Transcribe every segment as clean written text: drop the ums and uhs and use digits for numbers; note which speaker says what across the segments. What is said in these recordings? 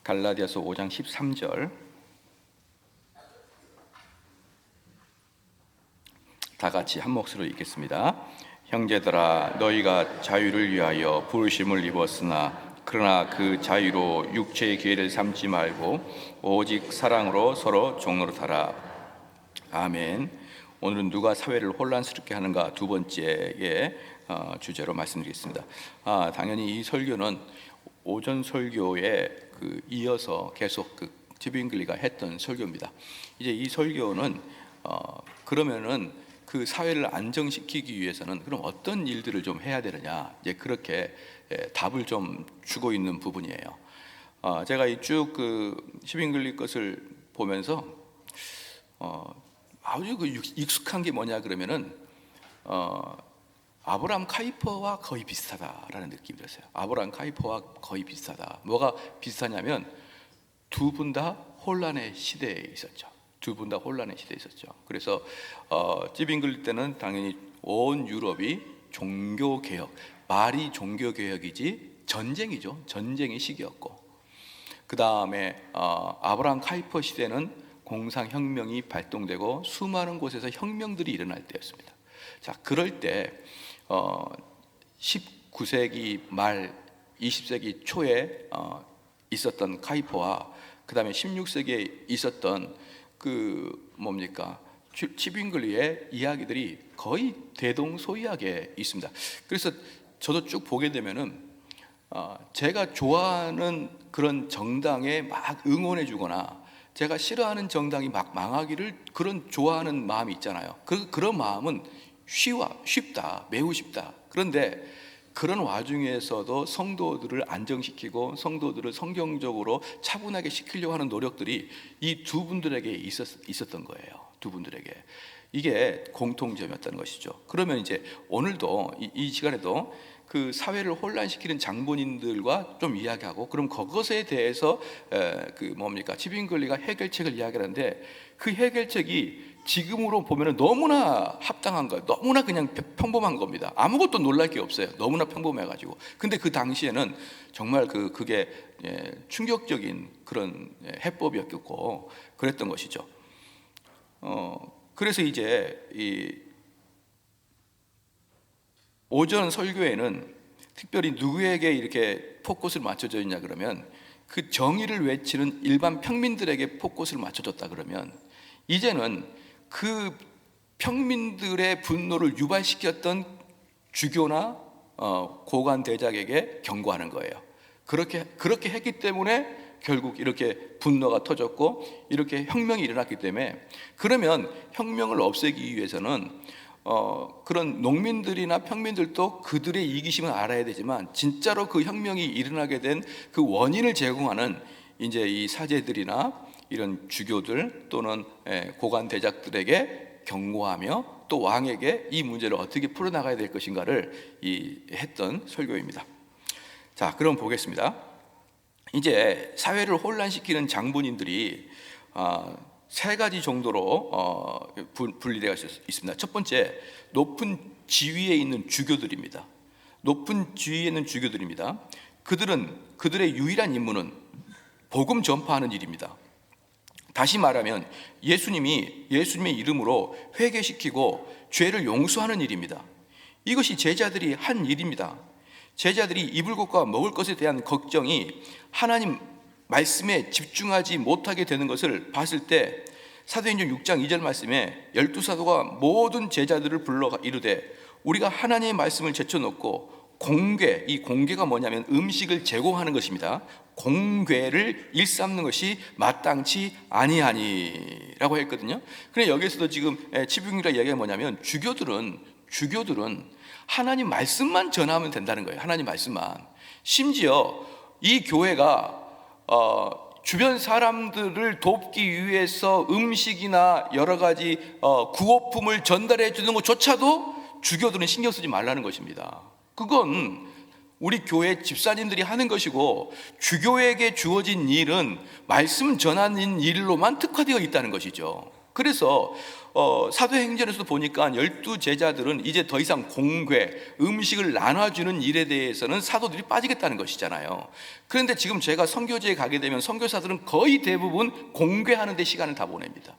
Speaker 1: 갈라디아서 5장 13절 다 같이 한 목소리로 읽겠습니다. 형제들아, 너희가 자유를 위하여 부르심을 입었으나 그러나 그 자유로 육체의 기회를 삼지 말고 오직 사랑으로 서로 종노릇하라. 아멘. 오늘은 누가 사회를 혼란스럽게 하는가 두 번째의 주제로 말씀드리겠습니다. 당연히 이 설교는 오전 설교에 이어서 계속 지빙글리가 했던 설교입니다. 이제 이 설교는 그러면은 그 사회를 안정시키기 위해서는 그럼 어떤 일들을 좀 해야 되느냐, 이제 그렇게 답을 좀 주고 있는 부분이에요. 제가 이 쭉 지빙글리 것을 보면서 아주 익숙한 게 뭐냐 그러면은 아브라함 카이퍼와 거의 비슷하다라는 느낌이 들었어요. 아브라함 카이퍼와 거의 비슷하다. 뭐가 비슷하냐면 두 분 다 혼란의 시대에 있었죠. 두 분 다 혼란의 시대에 있었죠. 그래서 찌빙글 때는 당연히 온 유럽이 종교개혁, 말이 종교개혁이지 전쟁이죠. 전쟁의 시기였고, 그 다음에 아브라함 카이퍼 시대는 공상혁명이 발동되고 수많은 곳에서 혁명들이 일어날 때였습니다. 자, 그럴 때 19세기 말 20세기 초에 있었던 카이퍼와 그 다음에 16세기에 있었던 지빙글리의 이야기들이 거의 대동소이하게 있습니다. 그래서 저도 쭉 보게 되면은 제가 좋아하는 그런 정당에 막 응원해 주거나 제가 싫어하는 정당이 막 망하기를 그런 좋아하는 마음이 있잖아요. 그런 마음은 쉽다, 매우 쉽다. 그런데 그런 와중에서도 성도들을 안정시키고 성도들을 성경적으로 차분하게 시키려고 하는 노력들이 이 두 분들에게 있었던 거예요. 두 분들에게 이게 공통점이었다는 것이죠. 그러면 이제 오늘도 이 시간에도 그 사회를 혼란시키는 장본인들과 좀 이야기하고, 그럼 그것에 대해서 지빙글리가 해결책을 이야기하는데, 그 해결책이 지금으로 보면 너무나 합당한 거예요. 너무나 그냥 평범한 겁니다. 아무것도 놀랄 게 없어요. 너무나 평범해가지고. 근데 그 당시에는 정말 그게 충격적인 그런 해법이었고 그랬던 것이죠. 그래서 이제 이 오전 설교에는 특별히 누구에게 이렇게 포커스를 맞춰져 있냐 그러면 그 정의를 외치는 일반 평민들에게 포커스를 맞춰졌다 그러면, 이제는 그 평민들의 분노를 유발시켰던 주교나 고관 대작에게 경고하는 거예요. 그렇게 했기 때문에 결국 이렇게 분노가 터졌고 이렇게 혁명이 일어났기 때문에, 그러면 혁명을 없애기 위해서는 그런 농민들이나 평민들도 그들의 이기심을 알아야 되지만, 진짜로 그 혁명이 일어나게 된 그 원인을 제공하는 이제 이 사제들이나 이런 주교들 또는 고관 대작들에게 경고하며 또 왕에게 이 문제를 어떻게 풀어나가야 될 것인가를 했던 설교입니다. 자, 그럼 보겠습니다. 이제 사회를 혼란시키는 장본인들이 세 가지 정도로 분리되어 있습니다. 첫 번째, 높은 지위에 있는 주교들입니다. 높은 지위에 있는 주교들입니다. 그들의 유일한 임무는 복음 전파하는 일입니다. 다시 말하면 예수님의 이름으로 회개시키고 죄를 용서하는 일입니다. 이것이 제자들이 한 일입니다. 제자들이 입을 것과 먹을 것에 대한 걱정이 하나님 말씀에 집중하지 못하게 되는 것을 봤을 때, 사도행전 6장 2절 말씀에 12사도가 모든 제자들을 불러 이르되 우리가 하나님의 말씀을 제쳐놓고 이 공궤가 뭐냐면 음식을 제공하는 것입니다. 공궤를 일삼는 것이 마땅치 아니하니라고 했거든요. 그런데 여기에서도 지금 지붕이라 이야기가 뭐냐면 주교들은 하나님 말씀만 전하면 된다는 거예요. 하나님 말씀만. 심지어 이 교회가 주변 사람들을 돕기 위해서 음식이나 여러 가지 구호품을 전달해 주는 것조차도 주교들은 신경 쓰지 말라는 것입니다. 그건 우리 교회 집사님들이 하는 것이고, 주교에게 주어진 일은 말씀 전하는 일로만 특화되어 있다는 것이죠. 그래서 사도행전에서도 보니까 12제자들은 이제 더 이상 공궤, 음식을 나눠주는 일에 대해서는 사도들이 빠지겠다는 것이잖아요. 그런데 지금 제가 선교지에 가게 되면 선교사들은 거의 대부분 공궤하는 데 시간을 다 보냅니다.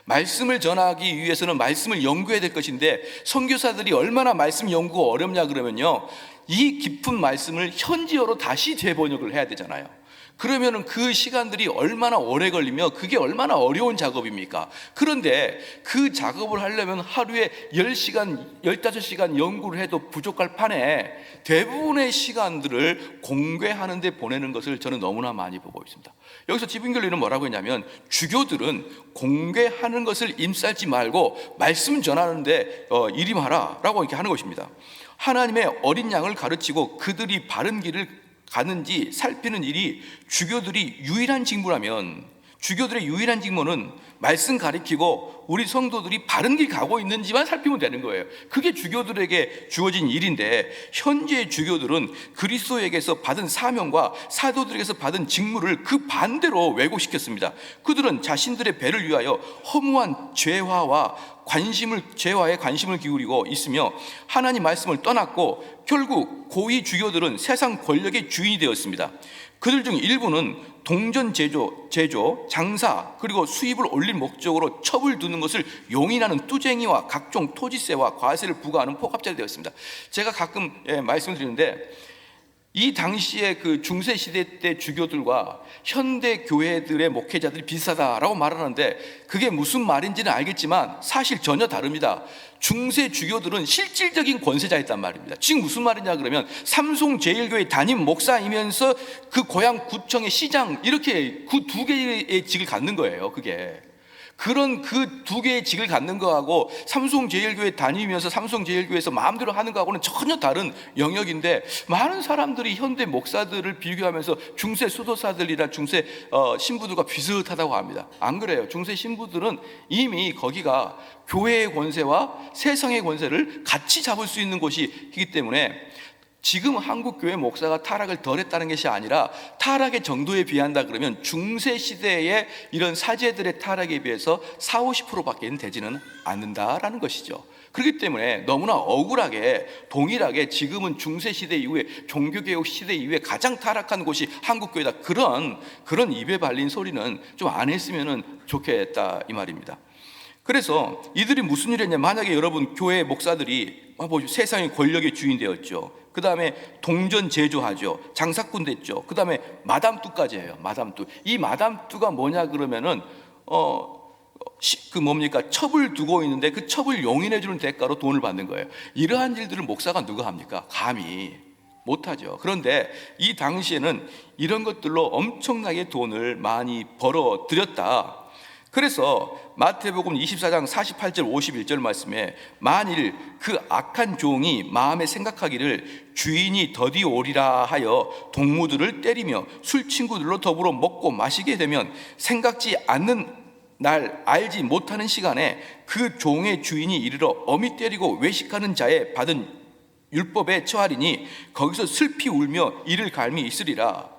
Speaker 1: 말씀을 전하기 위해서는 말씀을 연구해야 될 것인데, 선교사들이 얼마나 말씀 연구가 어렵냐 그러면요, 이 깊은 말씀을 현지어로 다시 재번역을 해야 되잖아요. 그러면은 그 시간들이 얼마나 오래 걸리며 그게 얼마나 어려운 작업입니까? 그런데 그 작업을 하려면 하루에 10시간, 15시간 연구를 해도 부족할 판에 대부분의 시간들을 공궤하는 데 보내는 것을 저는 너무나 많이 보고 있습니다. 여기서 지붕교리는 뭐라고 했냐면, 주교들은 공궤하는 것을 임쌀지 말고 말씀 전하는데 일임하라 라고 이렇게 하는 것입니다. 하나님의 어린 양을 가르치고 그들이 바른 길을 가는지 살피는 일이 주교들이 유일한 직무라면, 주교들의 유일한 직무는 말씀 가리키고 우리 성도들이 바른 길 가고 있는지만 살피면 되는 거예요. 그게 주교들에게 주어진 일인데, 현재의 주교들은 그리스도에게서 받은 사명과 사도들에게서 받은 직무를 그 반대로 왜곡시켰습니다. 그들은 자신들의 배를 위하여 허무한 죄화에 관심을 기울이고 있으며 하나님 말씀을 떠났고, 결국 고위 주교들은 세상 권력의 주인이 되었습니다. 그들 중 일부는 동전 제조, 장사, 그리고 수입을 올릴 목적으로 첩을 두는 것을 용인하는 뚜쟁이와 각종 토지세와 과세를 부과하는 포갑자가 되었습니다. 제가 가끔 말씀을 드리는데, 이 당시에 그 중세 시대 때 주교들과 현대 교회들의 목회자들이 비슷하다라고 말하는데, 그게 무슨 말인지는 알겠지만 사실 전혀 다릅니다. 중세 주교들은 실질적인 권세자였단 말입니다. 지금 무슨 말이냐 그러면, 삼송 제일교회 담임 목사이면서 그 고향 구청의 시장, 이렇게 그 두 개의 직을 갖는 거예요. 그게 그런 그 두 개의 직을 갖는 거하고 삼송제일교회 다니면서 삼송제일교회에서 마음대로 하는 거하고는 전혀 다른 영역인데, 많은 사람들이 현대 목사들을 비교하면서 중세 수도사들이나 중세 신부들과 비슷하다고 합니다. 안 그래요. 중세 신부들은 이미 거기가 교회의 권세와 세상의 권세를 같이 잡을 수 있는 곳이기 때문에, 지금 한국 교회 목사가 타락을 덜 했다는 것이 아니라, 타락의 정도에 비한다 그러면 중세 시대의 이런 사제들의 타락에 비해서 40~50%밖에 되지는 않는다라는 것이죠. 그렇기 때문에 너무나 억울하게 동일하게 지금은 중세 시대 이후에, 종교개혁 시대 이후에 가장 타락한 곳이 한국교회다, 그런 입에 발린 소리는 좀 안 했으면 좋겠다 이 말입니다. 그래서 이들이 무슨 일을 했냐, 만약에 여러분 교회 목사들이 세상의 권력의 주인 되었죠. 그 다음에 동전 제조하죠. 장사꾼 됐죠. 그 다음에 마담뚜까지 해요. 마담뚜. 이 마담뚜가 뭐냐 그러면은 첩을 두고 있는데 그 첩을 용인해 주는 대가로 돈을 받는 거예요. 이러한 일들을 목사가 누가 합니까? 감히 못하죠. 그런데 이 당시에는 이런 것들로 엄청나게 돈을 많이 벌어 들였다. 그래서 마태복음 24장 48절 51절 말씀에, 만일 그 악한 종이 마음에 생각하기를 주인이 더디 오리라 하여 동무들을 때리며 술 친구들로 더불어 먹고 마시게 되면, 생각지 않는 날, 알지 못하는 시간에 그 종의 주인이 이르러 어미 때리고 외식하는 자에 받은 율법에 처하리니 거기서 슬피 울며 이를 갈미 있으리라.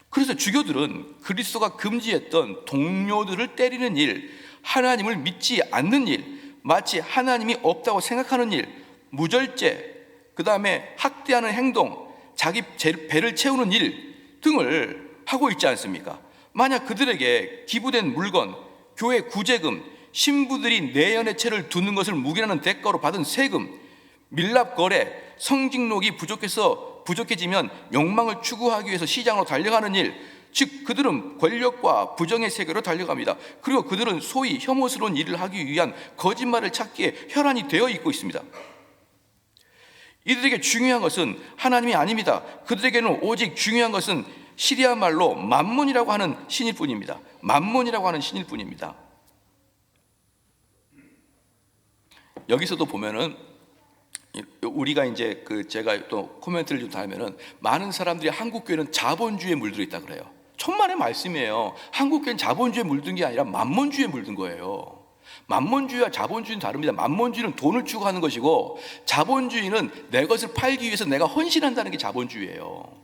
Speaker 1: 그래서 주교들은 그리스도가 금지했던 동료들을 때리는 일, 하나님을 믿지 않는 일, 마치 하나님이 없다고 생각하는 일, 무절제, 그 다음에 학대하는 행동, 자기 배를 채우는 일 등을 하고 있지 않습니까? 만약 그들에게 기부된 물건, 교회 구제금, 신부들이 내연의 채를 두는 것을 묵인하는 대가로 받은 세금, 밀랍 거래, 성직록이 부족해지면 욕망을 추구하기 위해서 시장으로 달려가는 일, 즉 그들은 권력과 부정의 세계로 달려갑니다. 그리고 그들은 소위 혐오스러운 일을 하기 위한 거짓말을 찾기에 혈안이 되어 있고 있습니다. 이들에게 중요한 것은 하나님이 아닙니다. 그들에게는 오직 중요한 것은 시리아 말로 만몬이라고 하는 신일 뿐입니다. 만몬이라고 하는 신일 뿐입니다. 여기서도 보면은 우리가 이제 제가 또 코멘트를 좀 달면은, 많은 사람들이 한국 교회는 자본주의에 물들어 있다 그래요. 천만의 말씀이에요. 한국 교회는 자본주의에 물든 게 아니라 만몬주의에 물든 거예요. 만몬주의와 자본주의는 다릅니다. 만몬주의는 돈을 추구하는 것이고, 자본주의는 내 것을 팔기 위해서 내가 헌신한다는 게 자본주의예요.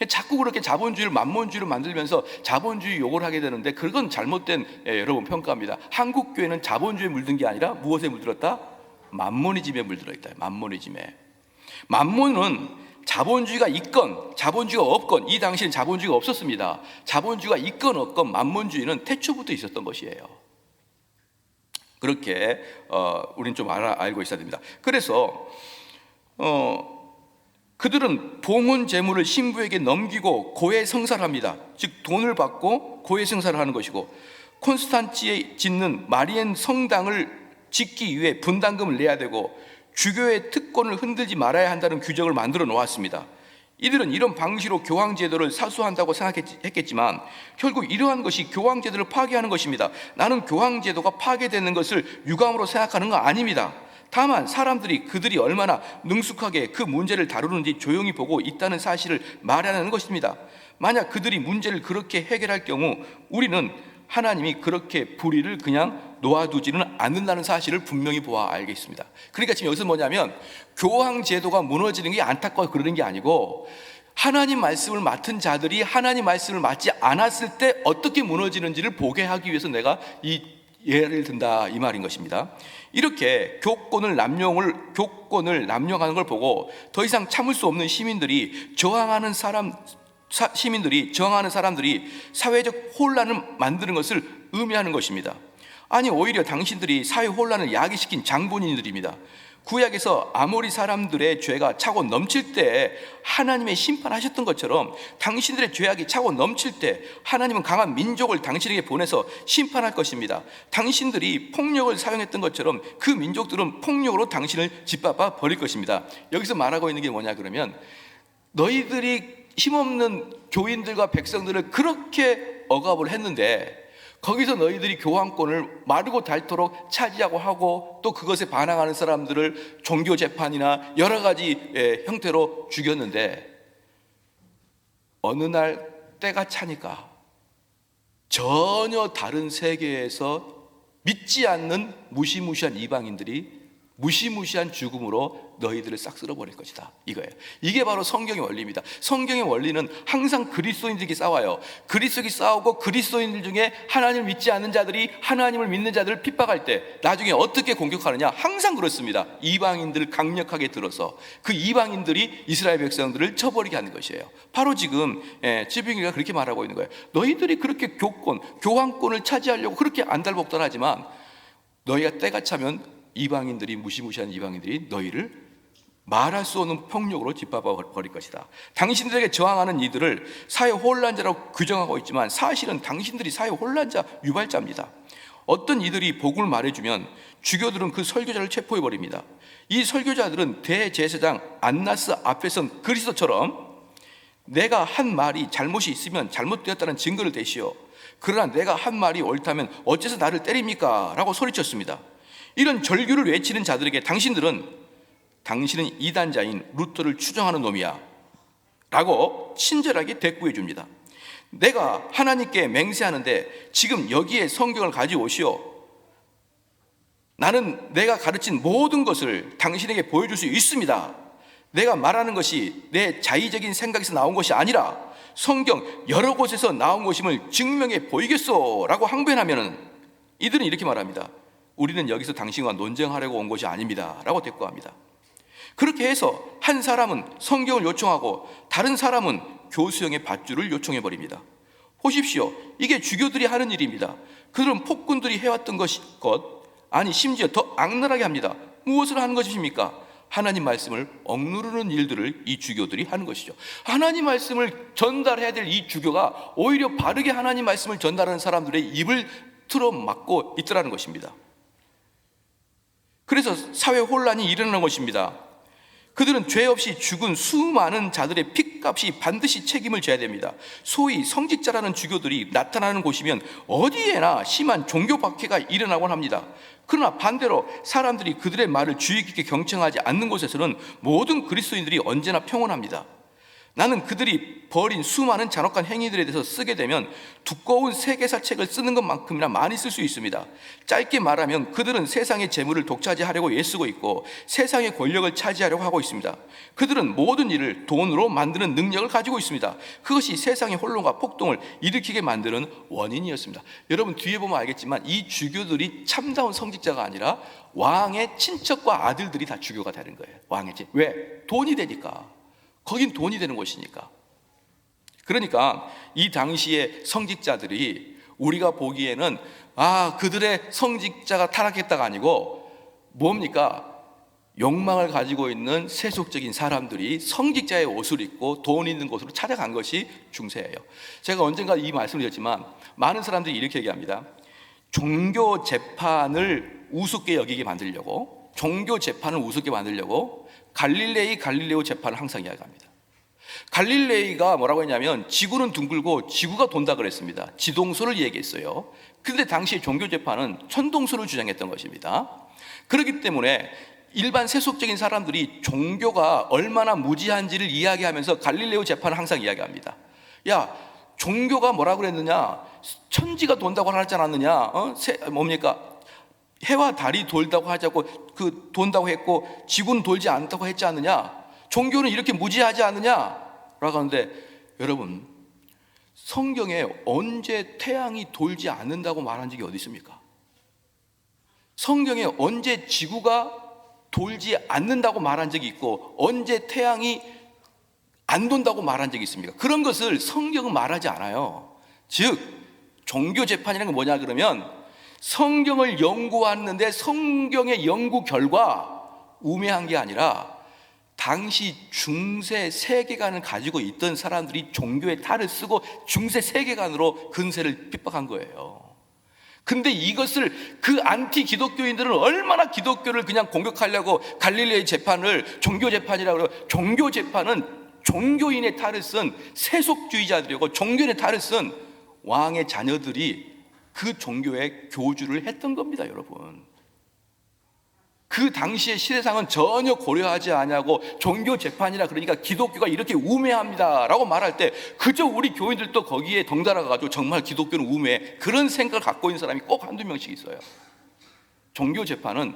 Speaker 1: 자꾸 그렇게 자본주의를 만몬주의로 만들면서 자본주의 욕을 하게 되는데, 그건 잘못된 여러분 평가입니다. 한국 교회는 자본주의에 물든 게 아니라 무엇에 물들었다? 만모니즘에 물들어 있다. 만모니즘에. 만몬은 자본주의가 있건 자본주의가 없건, 이 당시에는 자본주의가 없었습니다. 자본주의가 있건 없건 만몬주의는 태초부터 있었던 것이에요. 그렇게 우리는 좀 알고 있어야 됩니다. 그래서 그들은 봉헌 재물을 신부에게 넘기고 고해 성사를 합니다. 즉 돈을 받고 고해 성사를 하는 것이고, 콘스탄치에 짓는 마리엔 성당을 짓기 위해 분담금을 내야 되고, 주교의 특권을 흔들지 말아야 한다는 규정을 만들어 놓았습니다. 이들은 이런 방식으로 교황제도를 사수한다고 생각했겠지만 결국 이러한 것이 교황제도를 파괴하는 것입니다. 나는 교황제도가 파괴되는 것을 유감으로 생각하는 건 아닙니다. 다만 사람들이 그들이 얼마나 능숙하게 그 문제를 다루는지 조용히 보고 있다는 사실을 말하는 것입니다. 만약 그들이 문제를 그렇게 해결할 경우 우리는 하나님이 그렇게 불의를 그냥 놓아두지는 않는다는 사실을 분명히 보아 알겠습니다. 그러니까 지금 여기서 뭐냐면, 교황 제도가 무너지는 게 안타까워 그러는 게 아니고, 하나님 말씀을 맡은 자들이 하나님 말씀을 맡지 않았을 때 어떻게 무너지는지를 보게 하기 위해서 내가 이 예를 든다, 이 말인 것입니다. 이렇게 교권을 남용하는 걸 보고 더 이상 참을 수 없는 시민들이 저항하는 사람들이 사회적 혼란을 만드는 것을 의미하는 것입니다. 아니, 오히려 당신들이 사회 혼란을 야기시킨 장본인들입니다. 구약에서 아모리 사람들의 죄가 차고 넘칠 때 하나님의 심판하셨던 것처럼 당신들의 죄악이 차고 넘칠 때 하나님은 강한 민족을 당신에게 보내서 심판할 것입니다. 당신들이 폭력을 사용했던 것처럼 그 민족들은 폭력으로 당신을 짓밟아 버릴 것입니다. 여기서 말하고 있는 게 뭐냐 그러면, 너희들이 힘없는 교인들과 백성들을 그렇게 억압을 했는데 거기서 너희들이 교황권을 마르고 닳도록 차지하고 하고, 또 그것에 반항하는 사람들을 종교 재판이나 여러 가지 형태로 죽였는데, 어느 날 때가 차니까 전혀 다른 세계에서 믿지 않는 무시무시한 이방인들이 무시무시한 죽음으로 너희들을 싹 쓸어버릴 것이다, 이거예요. 이게 바로 성경의 원리입니다. 성경의 원리는 항상 그리스도인들끼리 싸워요. 그리스도인이 싸우고, 그리스도인들 중에 하나님을 믿지 않는 자들이 하나님을 믿는 자들을 핍박할 때 나중에 어떻게 공격하느냐, 항상 그렇습니다. 이방인들을 강력하게 들어서 그 이방인들이 이스라엘 백성들을 쳐버리게 하는 것이에요. 바로 지금 지병이가 그렇게 말하고 있는 거예요. 너희들이 그렇게 교황권을 차지하려고 그렇게 안달복달하지만 너희가 때가 차면 이방인들이, 무시무시한 이방인들이 너희를 말할 수 없는 폭력으로 짓밟아 버릴 것이다. 당신들에게 저항하는 이들을 사회 혼란자라고 규정하고 있지만 사실은 당신들이 사회 혼란자 유발자입니다. 어떤 이들이 복음을 말해주면 주교들은 그 설교자를 체포해 버립니다. 이 설교자들은 대제사장 안나스 앞에 선 그리스도처럼 내가 한 말이 잘못이 있으면 잘못되었다는 증거를 대시오, 그러나 내가 한 말이 옳다면 어째서 나를 때립니까? 라고 소리쳤습니다. 이런 절규를 외치는 자들에게 당신은 이단자인 루터를 추종하는 놈이야 라고 친절하게 대꾸해 줍니다. 내가 하나님께 맹세하는데 지금 여기에 성경을 가져오시오. 나는 내가 가르친 모든 것을 당신에게 보여줄 수 있습니다. 내가 말하는 것이 내 자의적인 생각에서 나온 것이 아니라 성경 여러 곳에서 나온 것임을 증명해 보이겠소 라고 항변하면 이들은 이렇게 말합니다. 우리는 여기서 당신과 논쟁하려고 온 것이 아닙니다 라고 대꾸합니다. 그렇게 해서 한 사람은 성경을 요청하고 다른 사람은 교수형의 밧줄을 요청해 버립니다. 보십시오, 이게 주교들이 하는 일입니다. 그들은 폭군들이 해왔던 아니 심지어 더 악랄하게 합니다. 무엇을 하는 것입니까? 하나님 말씀을 억누르는 일들을 이 주교들이 하는 것이죠. 하나님 말씀을 전달해야 될 이 주교가 오히려 바르게 하나님 말씀을 전달하는 사람들의 입을 틀어막고 있더라는 것입니다. 그래서 사회 혼란이 일어나는 것입니다. 그들은 죄 없이 죽은 수많은 자들의 핏값이 반드시 책임을 져야 됩니다. 소위 성직자라는 주교들이 나타나는 곳이면 어디에나 심한 종교 박해가 일어나곤 합니다. 그러나 반대로 사람들이 그들의 말을 주의 깊게 경청하지 않는 곳에서는 모든 그리스도인들이 언제나 평온합니다. 나는 그들이 벌인 수많은 잔혹한 행위들에 대해서 쓰게 되면 두꺼운 세계사책을 쓰는 것만큼이나 많이 쓸 수 있습니다. 짧게 말하면 그들은 세상의 재물을 독차지하려고 애쓰고 있고 세상의 권력을 차지하려고 하고 있습니다. 그들은 모든 일을 돈으로 만드는 능력을 가지고 있습니다. 그것이 세상의 혼돈과 폭동을 일으키게 만드는 원인이었습니다. 여러분 뒤에 보면 알겠지만 이 주교들이 참다운 성직자가 아니라 왕의 친척과 아들들이 다 주교가 되는 거예요. 왕의 친. 왜? 돈이 되니까. 거긴 돈이 되는 곳이니까. 그러니까 이 당시의 성직자들이 우리가 보기에는 그들의 성직자가 타락했다가 아니고 뭡니까? 욕망을 가지고 있는 세속적인 사람들이 성직자의 옷을 입고 돈 있는 곳으로 찾아간 것이 중세예요. 제가 언젠가 이 말씀을 드렸지만 많은 사람들이 이렇게 얘기합니다. 종교 재판을 우습게 여기게 만들려고, 종교 재판을 우습게 만들려고 갈릴레오 재판을 항상 이야기합니다. 갈릴레이가 뭐라고 했냐면 지구는 둥글고 지구가 돈다 그랬습니다. 지동설을 얘기했어요. 그런데 당시 종교 재판은 천동설을 주장했던 것입니다. 그렇기 때문에 일반 세속적인 사람들이 종교가 얼마나 무지한지를 이야기하면서 갈릴레오 재판을 항상 이야기합니다. 야, 종교가 뭐라고 그랬느냐? 천지가 돈다고 하지 않았느냐? 뭡니까? 해와 달이 돌다고 하자고 돈다고 했고 지구는 돌지 않다고 했지 않느냐? 종교는 이렇게 무지하지 않느냐? 라고 하는데 여러분, 성경에 언제 태양이 돌지 않는다고 말한 적이 어디 있습니까? 성경에 언제 지구가 돌지 않는다고 말한 적이 있고 언제 태양이 안 돈다고 말한 적이 있습니까? 그런 것을 성경은 말하지 않아요. 즉 종교 재판이라는 게 뭐냐 그러면 성경을 연구하는데 성경의 연구 결과 우매한 게 아니라 당시 중세 세계관을 가지고 있던 사람들이 종교의 탈을 쓰고 중세 세계관으로 근세를 핍박한 거예요. 근데 이것을 그 안티 기독교인들은 얼마나 기독교를 그냥 공격하려고 갈릴레이 재판을 종교 재판이라고 그러고, 종교 재판은 종교인의 탈을 쓴 세속주의자들이고 종교인의 탈을 쓴 왕의 자녀들이 그 종교의 교주를 했던 겁니다, 여러분. 그 당시의 시대상은 전혀 고려하지 않냐고 종교 재판이라 그러니까 기독교가 이렇게 우매합니다 라고 말할 때 그저 우리 교인들도 거기에 덩달아 가지고 정말 기독교는 우매해, 그런 생각을 갖고 있는 사람이 꼭 한두 명씩 있어요. 종교 재판은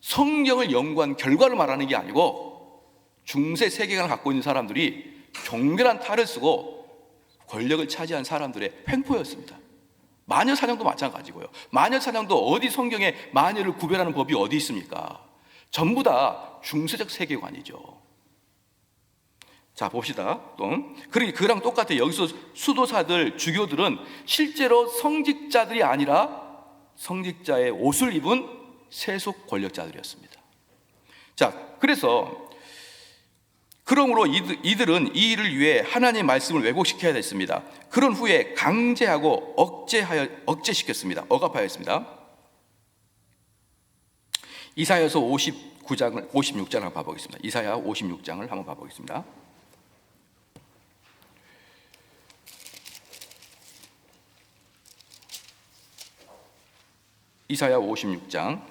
Speaker 1: 성경을 연구한 결과를 말하는 게 아니고 중세 세계관을 갖고 있는 사람들이 종교란 탈을 쓰고 권력을 차지한 사람들의 횡포였습니다. 마녀 사냥도 마찬가지고요. 마녀 사냥도 어디 성경에 마녀를 구별하는 법이 어디 있습니까? 전부 다 중세적 세계관이죠. 자, 봅시다. 또 그랑 똑같아요. 여기서 수도사들, 주교들은 실제로 성직자들이 아니라 성직자의 옷을 입은 세속 권력자들이었습니다. 자, 그러므로 이들은 이 일을 위해 하나님의 말씀을 왜곡시켜야 됐습니다. 그런 후에 강제하고 억제시켰습니다. 억압하였습니다. 이사야서 56장을 한번 봐보겠습니다. 이사야 56장을 한번 봐보겠습니다. 이사야 56장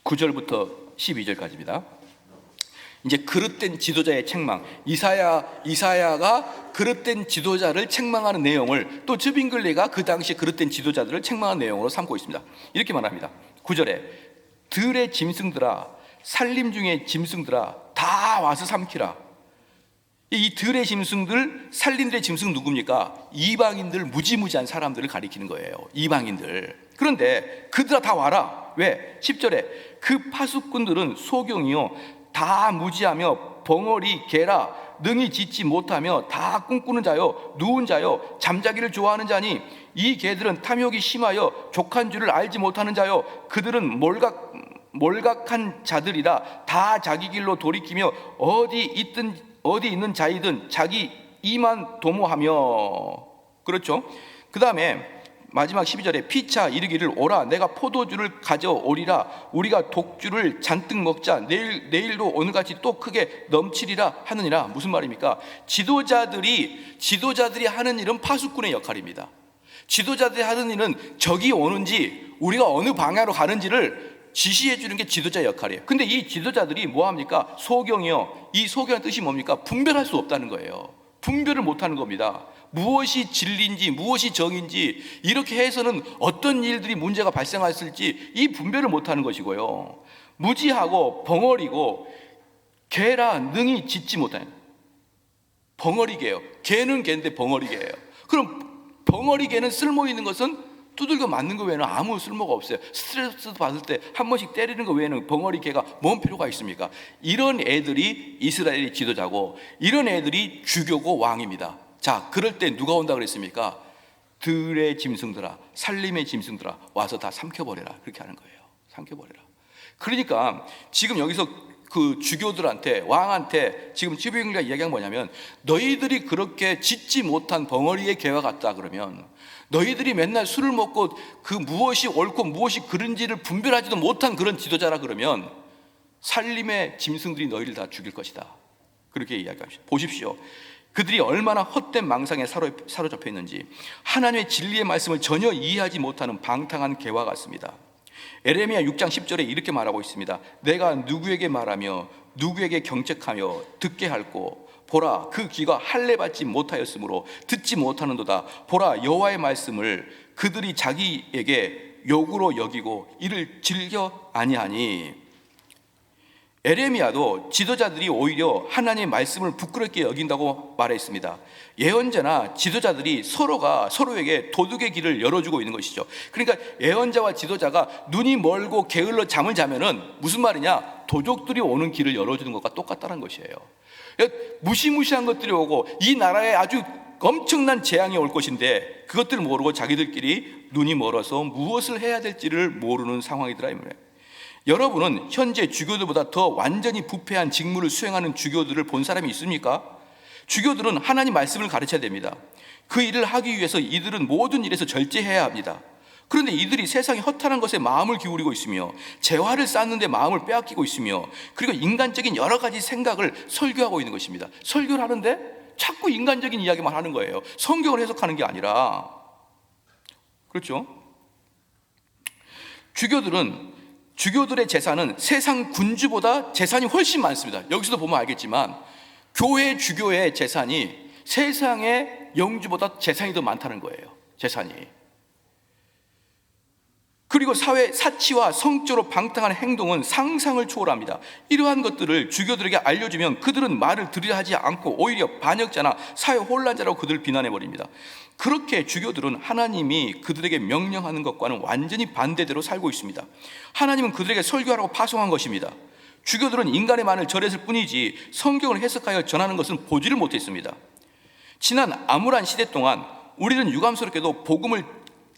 Speaker 1: 9절부터 12절까지입니다. 이제 그릇된 지도자의 책망, 이사야가 그릇된 지도자를 책망하는 내용을 또 즈빙글레가 그 당시 그릇된 지도자들을 책망하는 내용으로 삼고 있습니다. 이렇게 말합니다. 9절에 들의 짐승들아, 산림 중의 짐승들아, 다 와서 삼키라. 이 들의 짐승들, 산림들의 짐승 누굽니까? 이방인들, 무지무지한 사람들을 가리키는 거예요. 이방인들. 그런데 그들아 다 와라. 왜? 10절에 그 파수꾼들은 소경이요 다 무지하며 벙어리 개라 능히 짖지 못하며 다 꿈꾸는 자요 누운 자요 잠자기를 좋아하는 자니 이 개들은 탐욕이 심하여 족한 줄을 알지 못하는 자요 그들은 몰각한 자들이라 다 자기 길로 돌이키며 어디 있는 자이든 자기 이만 도모하며. 그렇죠? 그 다음에 마지막 12절에 피차 이르기를 오라 내가 포도주를 가져오리라 우리가 독주를 잔뜩 먹자 내일도 오늘같이 또 크게 넘치리라 하느니라. 무슨 말입니까? 지도자들이 하는 일은 파수꾼의 역할입니다. 지도자들이 하는 일은 적이 오는지 우리가 어느 방향으로 가는지를 지시해 주는 게 지도자 역할이에요. 근데 이 지도자들이 뭐 합니까? 소경이요. 이 소경의 뜻이 뭡니까? 분별할 수 없다는 거예요. 분별을 못하는 겁니다. 무엇이 진리인지 무엇이 정인지 이렇게 해서는 어떤 일들이 문제가 발생했을지 이 분별을 못하는 것이고요. 무지하고 벙어리고 개라 능히 짖지 못하는 벙어리개예요. 개는 개인데 벙어리개예요. 그럼 벙어리개는 쓸모 있는 것은 두들겨 맞는 거 외에는 아무 쓸모가 없어요. 스트레스 받을 때 한 번씩 때리는 거 외에는 벙어리개가 뭔 필요가 있습니까? 이런 애들이 이스라엘의 지도자고 이런 애들이 주교고 왕입니다. 자, 그럴 때 누가 온다 그랬습니까? 들의 짐승들아, 살림의 짐승들아, 와서 다 삼켜버려라. 그렇게 하는 거예요. 삼켜버려라. 그러니까 지금 여기서 그 주교들한테, 왕한테 지금 지부인과 이야기한 뭐냐면, 너희들이 그렇게 짖지 못한 벙어리의 개와 같다 그러면, 너희들이 맨날 술을 먹고 그 무엇이 옳고 무엇이 그른지를 분별하지도 못한 그런 지도자라 그러면 살림의 짐승들이 너희를 다 죽일 것이다. 그렇게 이야기합니다. 보십시오. 그들이 얼마나 헛된 망상에 사로잡혀 있는지. 하나님의 진리의 말씀을 전혀 이해하지 못하는 방탕한 개와 같습니다. 에레미야 6장 10절에 이렇게 말하고 있습니다. 내가 누구에게 말하며 누구에게 경책하며 듣게 할꼬. 보라, 그 귀가 할례받지 못하였으므로 듣지 못하는도다. 보라, 여호와의 말씀을 그들이 자기에게 욕으로 여기고 이를 즐겨 아니하니. 에레미야도 지도자들이 오히려 하나님의 말씀을 부끄럽게 여긴다고 말했습니다. 예언자나 지도자들이 서로가 서로에게 도둑의 길을 열어주고 있는 것이죠. 그러니까 예언자와 지도자가 눈이 멀고 게을러 잠을 자면은 무슨 말이냐? 도둑들이 오는 길을 열어주는 것과 똑같다는 것이에요. 무시무시한 것들이 오고 이 나라에 아주 엄청난 재앙이 올 것인데 그것들을 모르고 자기들끼리 눈이 멀어서 무엇을 해야 될지를 모르는 상황이더라 이 말이에요. 여러분은 현재 주교들보다 더 완전히 부패한 직무를 수행하는 주교들을 본 사람이 있습니까? 주교들은 하나님 말씀을 가르쳐야 됩니다. 그 일을 하기 위해서 이들은 모든 일에서 절제해야 합니다. 그런데 이들이 세상의 허탄한 것에 마음을 기울이고 있으며 재화를 쌓는 데 마음을 빼앗기고 있으며 그리고 인간적인 여러 가지 생각을 설교하고 있는 것입니다. 설교를 하는데 자꾸 인간적인 이야기만 하는 거예요. 성경을 해석하는 게 아니라. 그렇죠? 주교들의 재산은 세상 군주보다 재산이 훨씬 많습니다. 여기서도 보면 알겠지만 교회 주교의 재산이 세상의 영주보다 재산이 더 많다는 거예요. 재산이. 그리고 사회 사치와 성적으로 방탕한 행동은 상상을 초월합니다. 이러한 것들을 주교들에게 알려주면 그들은 말을 들으려 하지 않고 오히려 반역자나 사회 혼란자라고 그들을 비난해버립니다. 그렇게 주교들은 하나님이 그들에게 명령하는 것과는 완전히 반대대로 살고 있습니다. 하나님은 그들에게 설교하라고 파송한 것입니다. 주교들은 인간의 말을 전했을 뿐이지 성경을 해석하여 전하는 것은 보지를 못했습니다. 지난 암울한 시대 동안 우리는 유감스럽게도 복음을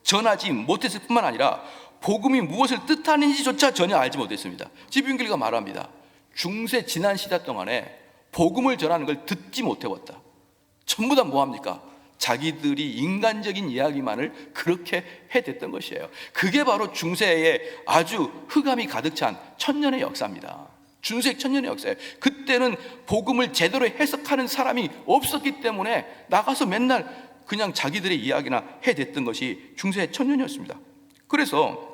Speaker 1: 전하지 못했을 뿐만 아니라 복음이 무엇을 뜻하는지조차 전혀 알지 못했습니다. 지부인교회가 말합니다. 중세 지난 시대 동안에 복음을 전하는 걸 듣지 못해왔다. 전부 다 뭐합니까? 자기들이 인간적인 이야기만을 그렇게 해댔던 것이에요. 그게 바로 중세의 아주 흑암이 가득 찬 천년의 역사입니다. 중세 천년의 역사예요. 그때는 복음을 제대로 해석하는 사람이 없었기 때문에 나가서 맨날 그냥 자기들의 이야기나 해댔던 것이 중세 천년이었습니다. 그래서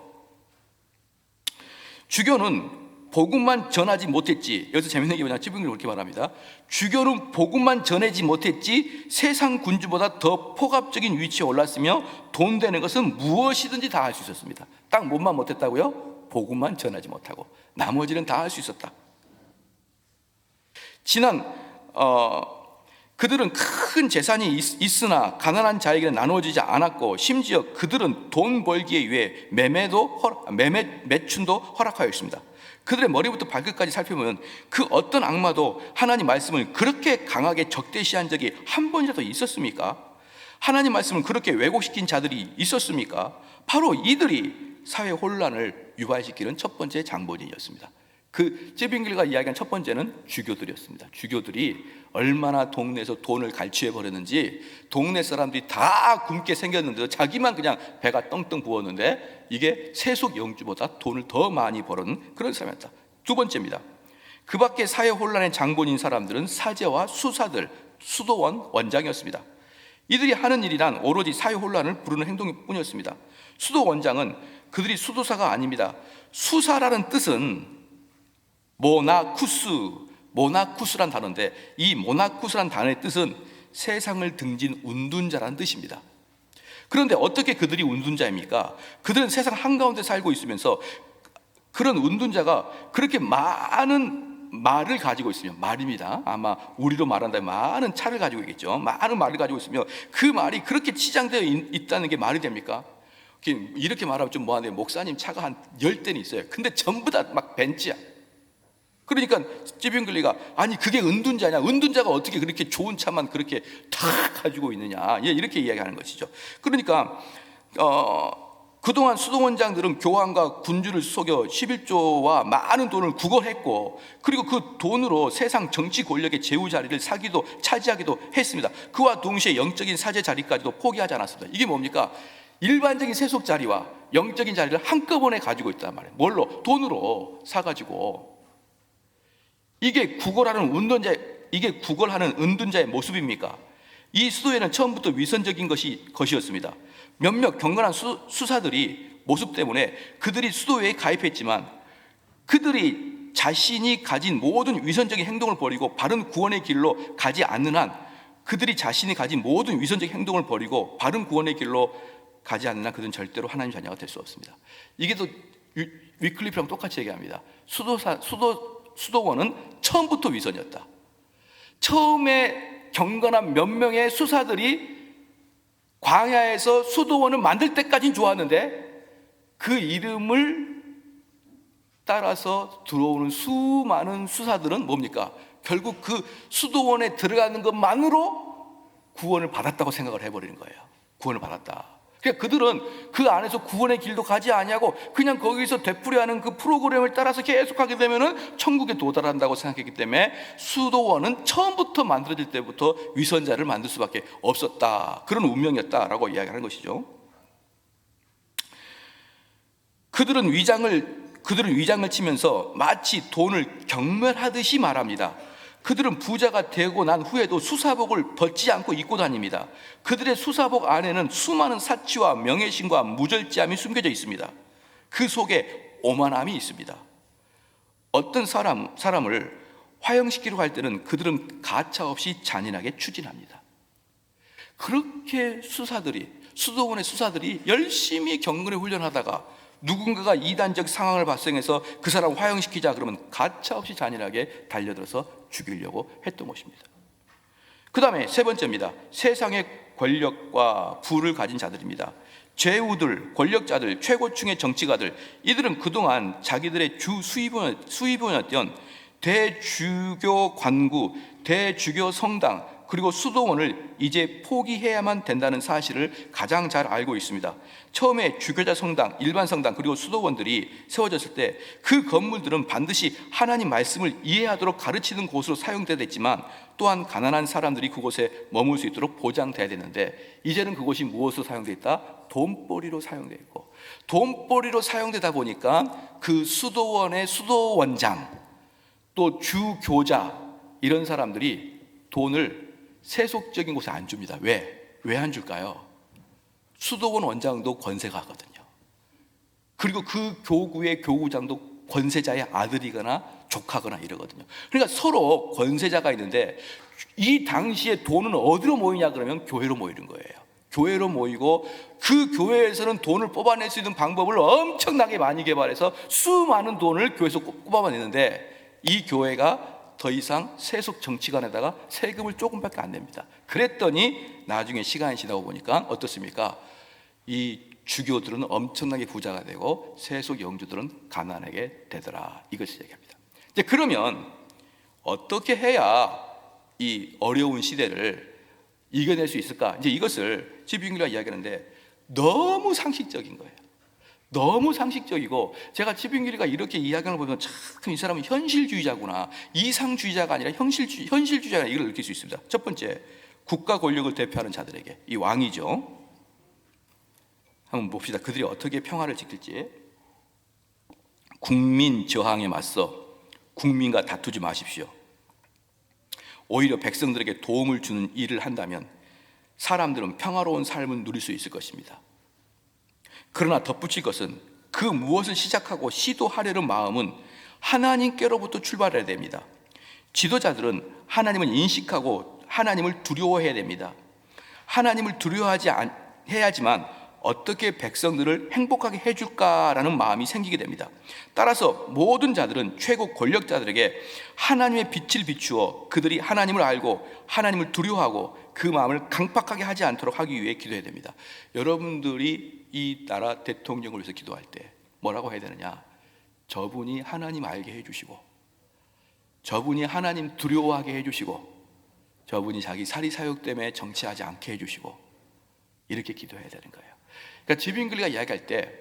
Speaker 1: 주교는 복음만 전하지 못했지, 여기서 재밌는 게 뭐냐, 지부인교회는 그렇게 말합니다. 주교는 복음만 전하지 못했지 세상 군주보다 더 포갑적인 위치에 올랐으며 돈 되는 것은 무엇이든지 다 할 수 있었습니다. 딱 뭐만 못했다고요? 복음만 전하지 못하고 나머지는 다 할 수 있었다. 그들은 큰 재산이 있으나 가난한 자에게는 나누어지지 않았고 심지어 그들은 돈 벌기에 위해 매춘도 허락하여 있습니다. 그들의 머리부터 발끝까지 살펴보면 그 어떤 악마도 하나님 말씀을 그렇게 강하게 적대시한 적이 한 번이라도 있었습니까? 하나님 말씀을 그렇게 왜곡시킨 자들이 있었습니까? 바로 이들이 사회 혼란을 유발시키는 첫 번째 장본인이었습니다. 그 지부인교회가 이야기한 첫 번째는 주교들이었습니다. 주교들이 얼마나 동네에서 돈을 갈취해 버렸는지, 동네 사람들이 다 굶게 생겼는데도 자기만 그냥 배가 떵떵 부었는데 이게 세속 영주보다 돈을 더 많이 벌은 그런 사람이었다. 두 번째입니다. 그 밖에 사회 혼란의 장본인 사람들은 사제와 수사들, 수도원 원장이었습니다. 이들이 하는 일이란 오로지 사회 혼란을 부르는 행동일 뿐이었습니다. 수도원장은 그들이 수도사가 아닙니다. 수사라는 뜻은 모나쿠스란 단어인데, 이 모나쿠스란 단어의 뜻은 세상을 등진 운둔자라는 뜻입니다. 그런데 어떻게 그들이 운둔자입니까? 그들은 세상 한가운데 살고 있으면서 그런 운둔자가 그렇게 많은 말을 가지고 있으면, 말입니다. 아마 우리로 말한다면 많은 차를 가지고 있겠죠. 많은 말을 가지고 있으면 그 말이 그렇게 치장되어 있다는 게 말이 됩니까? 이렇게 말하면 좀 뭐하는데, 목사님 차가 한 10대는 있어요. 근데 전부 다 막 벤츠야. 그러니까 찌빙글리가, 아니 그게 은둔자냐? 은둔자가 어떻게 그렇게 좋은 차만 그렇게 다 가지고 있느냐? 이렇게 이야기하는 것이죠. 그러니까 그동안 수도원장들은 교황과 군주를 속여 11조와 많은 돈을 구걸했고, 그리고 그 돈으로 세상 정치 권력의 제후 자리를 사기도 차지하기도 했습니다. 그와 동시에 영적인 사제 자리까지도 포기하지 않았습니다. 이게 뭡니까? 일반적인 세속 자리와 영적인 자리를 한꺼번에 가지고 있단 말이에요. 뭘로? 돈으로 사가지고. 이게 구걸하는 은둔자의 모습입니까? 이 수도에는 처음부터 위선적인 것이었습니다. 몇몇 경건한 수사들이 모습 때문에 그들이 수도회에 가입했지만, 그들이 자신이 가진 모든 위선적인 행동을 버리고 바른 구원의 길로 가지 않는 한, 그들이 자신이 가진 모든 위선적인 행동을 버리고 바른 구원의 길로 가지 않는 한 그들은 절대로 하나님 자녀가 될 수 없습니다. 이게 또 위클리프랑 똑같이 얘기합니다. 수도원은 처음부터 위선이었다. 처음에 경건한 몇 명의 수사들이 광야에서 수도원을 만들 때까지는 좋았는데, 그 이름을 따라서 들어오는 수많은 수사들은 뭡니까? 결국 그 수도원에 들어가는 것만으로 구원을 받았다고 생각을 해버리는 거예요. 구원을 받았다. 그러니까 그들은 그 안에서 구원의 길도 가지 아니하고 그냥 거기서 되풀이하는 그 프로그램을 따라서 계속하게 되면은 천국에 도달한다고 생각했기 때문에 수도원은 처음부터 만들어질 때부터 위선자를 만들 수밖에 없었다. 그런 운명이었다라고 이야기하는 것이죠. 그들은 위장을 치면서 마치 돈을 경멸하듯이 말합니다. 그들은 부자가 되고 난 후에도 수사복을 벗지 않고 입고 다닙니다. 그들의 수사복 안에는 수많은 사치와 명예심과 무절제함이 숨겨져 있습니다. 그 속에 오만함이 있습니다. 어떤 사람을 화형시키려고 할 때는 그들은 가차없이 잔인하게 추진합니다. 그렇게 수도원의 수사들이 열심히 경건에 훈련하다가 누군가가 이단적 상황을 발생해서 그 사람을 화형시키자 그러면 가차없이 잔인하게 달려들어서 죽이려고 했던 것입니다. 그 다음에 세 번째입니다. 세상의 권력과 부를 가진 자들입니다. 제후들, 권력자들, 최고층의 정치가들, 이들은 그동안 자기들의 주 수입원이었던 대주교 관구, 대주교 성당, 그리고 수도원을 이제 포기해야만 된다는 사실을 가장 잘 알고 있습니다. 처음에 주교자 성당, 일반 성당, 그리고 수도원들이 세워졌을 때 그 건물들은 반드시 하나님 말씀을 이해하도록 가르치는 곳으로 사용돼야 됐지만, 또한 가난한 사람들이 그곳에 머물 수 있도록 보장돼야 되는데, 이제는 그곳이 무엇으로 사용돼 있다? 돈벌이로 사용돼 있고, 돈벌이로 사용되다 보니까 그 수도원의 수도원장, 또 주교자, 이런 사람들이 돈을 세속적인 곳에 안 줍니다. 왜 안 줄까요? 수도원 원장도 권세가 하거든요. 그리고 그 교구의 교구장도 권세자의 아들이거나 조카거나 이러거든요. 그러니까 서로 권세자가 있는데, 이 당시에 돈은 어디로 모이냐 그러면 교회로 모이는 거예요. 교회로 모이고, 그 교회에서는 돈을 뽑아낼 수 있는 방법을 엄청나게 많이 개발해서 수많은 돈을 교회에서 뽑아내는데, 이 교회가 더 이상 세속 정치관에다가 세금을 조금밖에 안 냅니다. 그랬더니 나중에 시간이 지나고 보니까 어떻습니까? 이 주교들은 엄청나게 부자가 되고 세속 영주들은 가난하게 되더라. 이것을 얘기합니다. 이제 그러면 어떻게 해야 이 어려운 시대를 이겨낼 수 있을까? 이제 이것을 지빙이라 이야기하는데 너무 상식적인 거예요. 너무 상식적이고, 제가 지빙길이가 이렇게 이야기하는 걸 보면 참 이 사람은 현실주의자구나, 이상주의자가 아니라 현실주의자가 이걸 느낄 수 있습니다. 첫 번째, 국가 권력을 대표하는 자들에게, 이 왕이죠. 한번 봅시다. 그들이 어떻게 평화를 지킬지. 국민 저항에 맞서 국민과 다투지 마십시오. 오히려 백성들에게 도움을 주는 일을 한다면 사람들은 평화로운 삶을 누릴 수 있을 것입니다. 그러나 덧붙일 것은 그 무엇을 시작하고 시도하려는 마음은 하나님께로부터 출발해야 됩니다. 지도자들은 하나님을 인식하고 하나님을 두려워해야 됩니다. 하나님을 해야지만 어떻게 백성들을 행복하게 해줄까라는 마음이 생기게 됩니다. 따라서 모든 자들은 최고 권력자들에게 하나님의 빛을 비추어 그들이 하나님을 알고 하나님을 두려워하고 그 마음을 강팍하게 하지 않도록 하기 위해 기도해야 됩니다. 여러분들이 이 나라 대통령을 위해서 기도할 때 뭐라고 해야 되느냐? 저분이 하나님 알게 해주시고, 저분이 하나님 두려워하게 해주시고, 저분이 자기 사리사욕 때문에 정치하지 않게 해주시고, 이렇게 기도해야 되는 거예요. 그러니까 지빙글리가 이야기할 때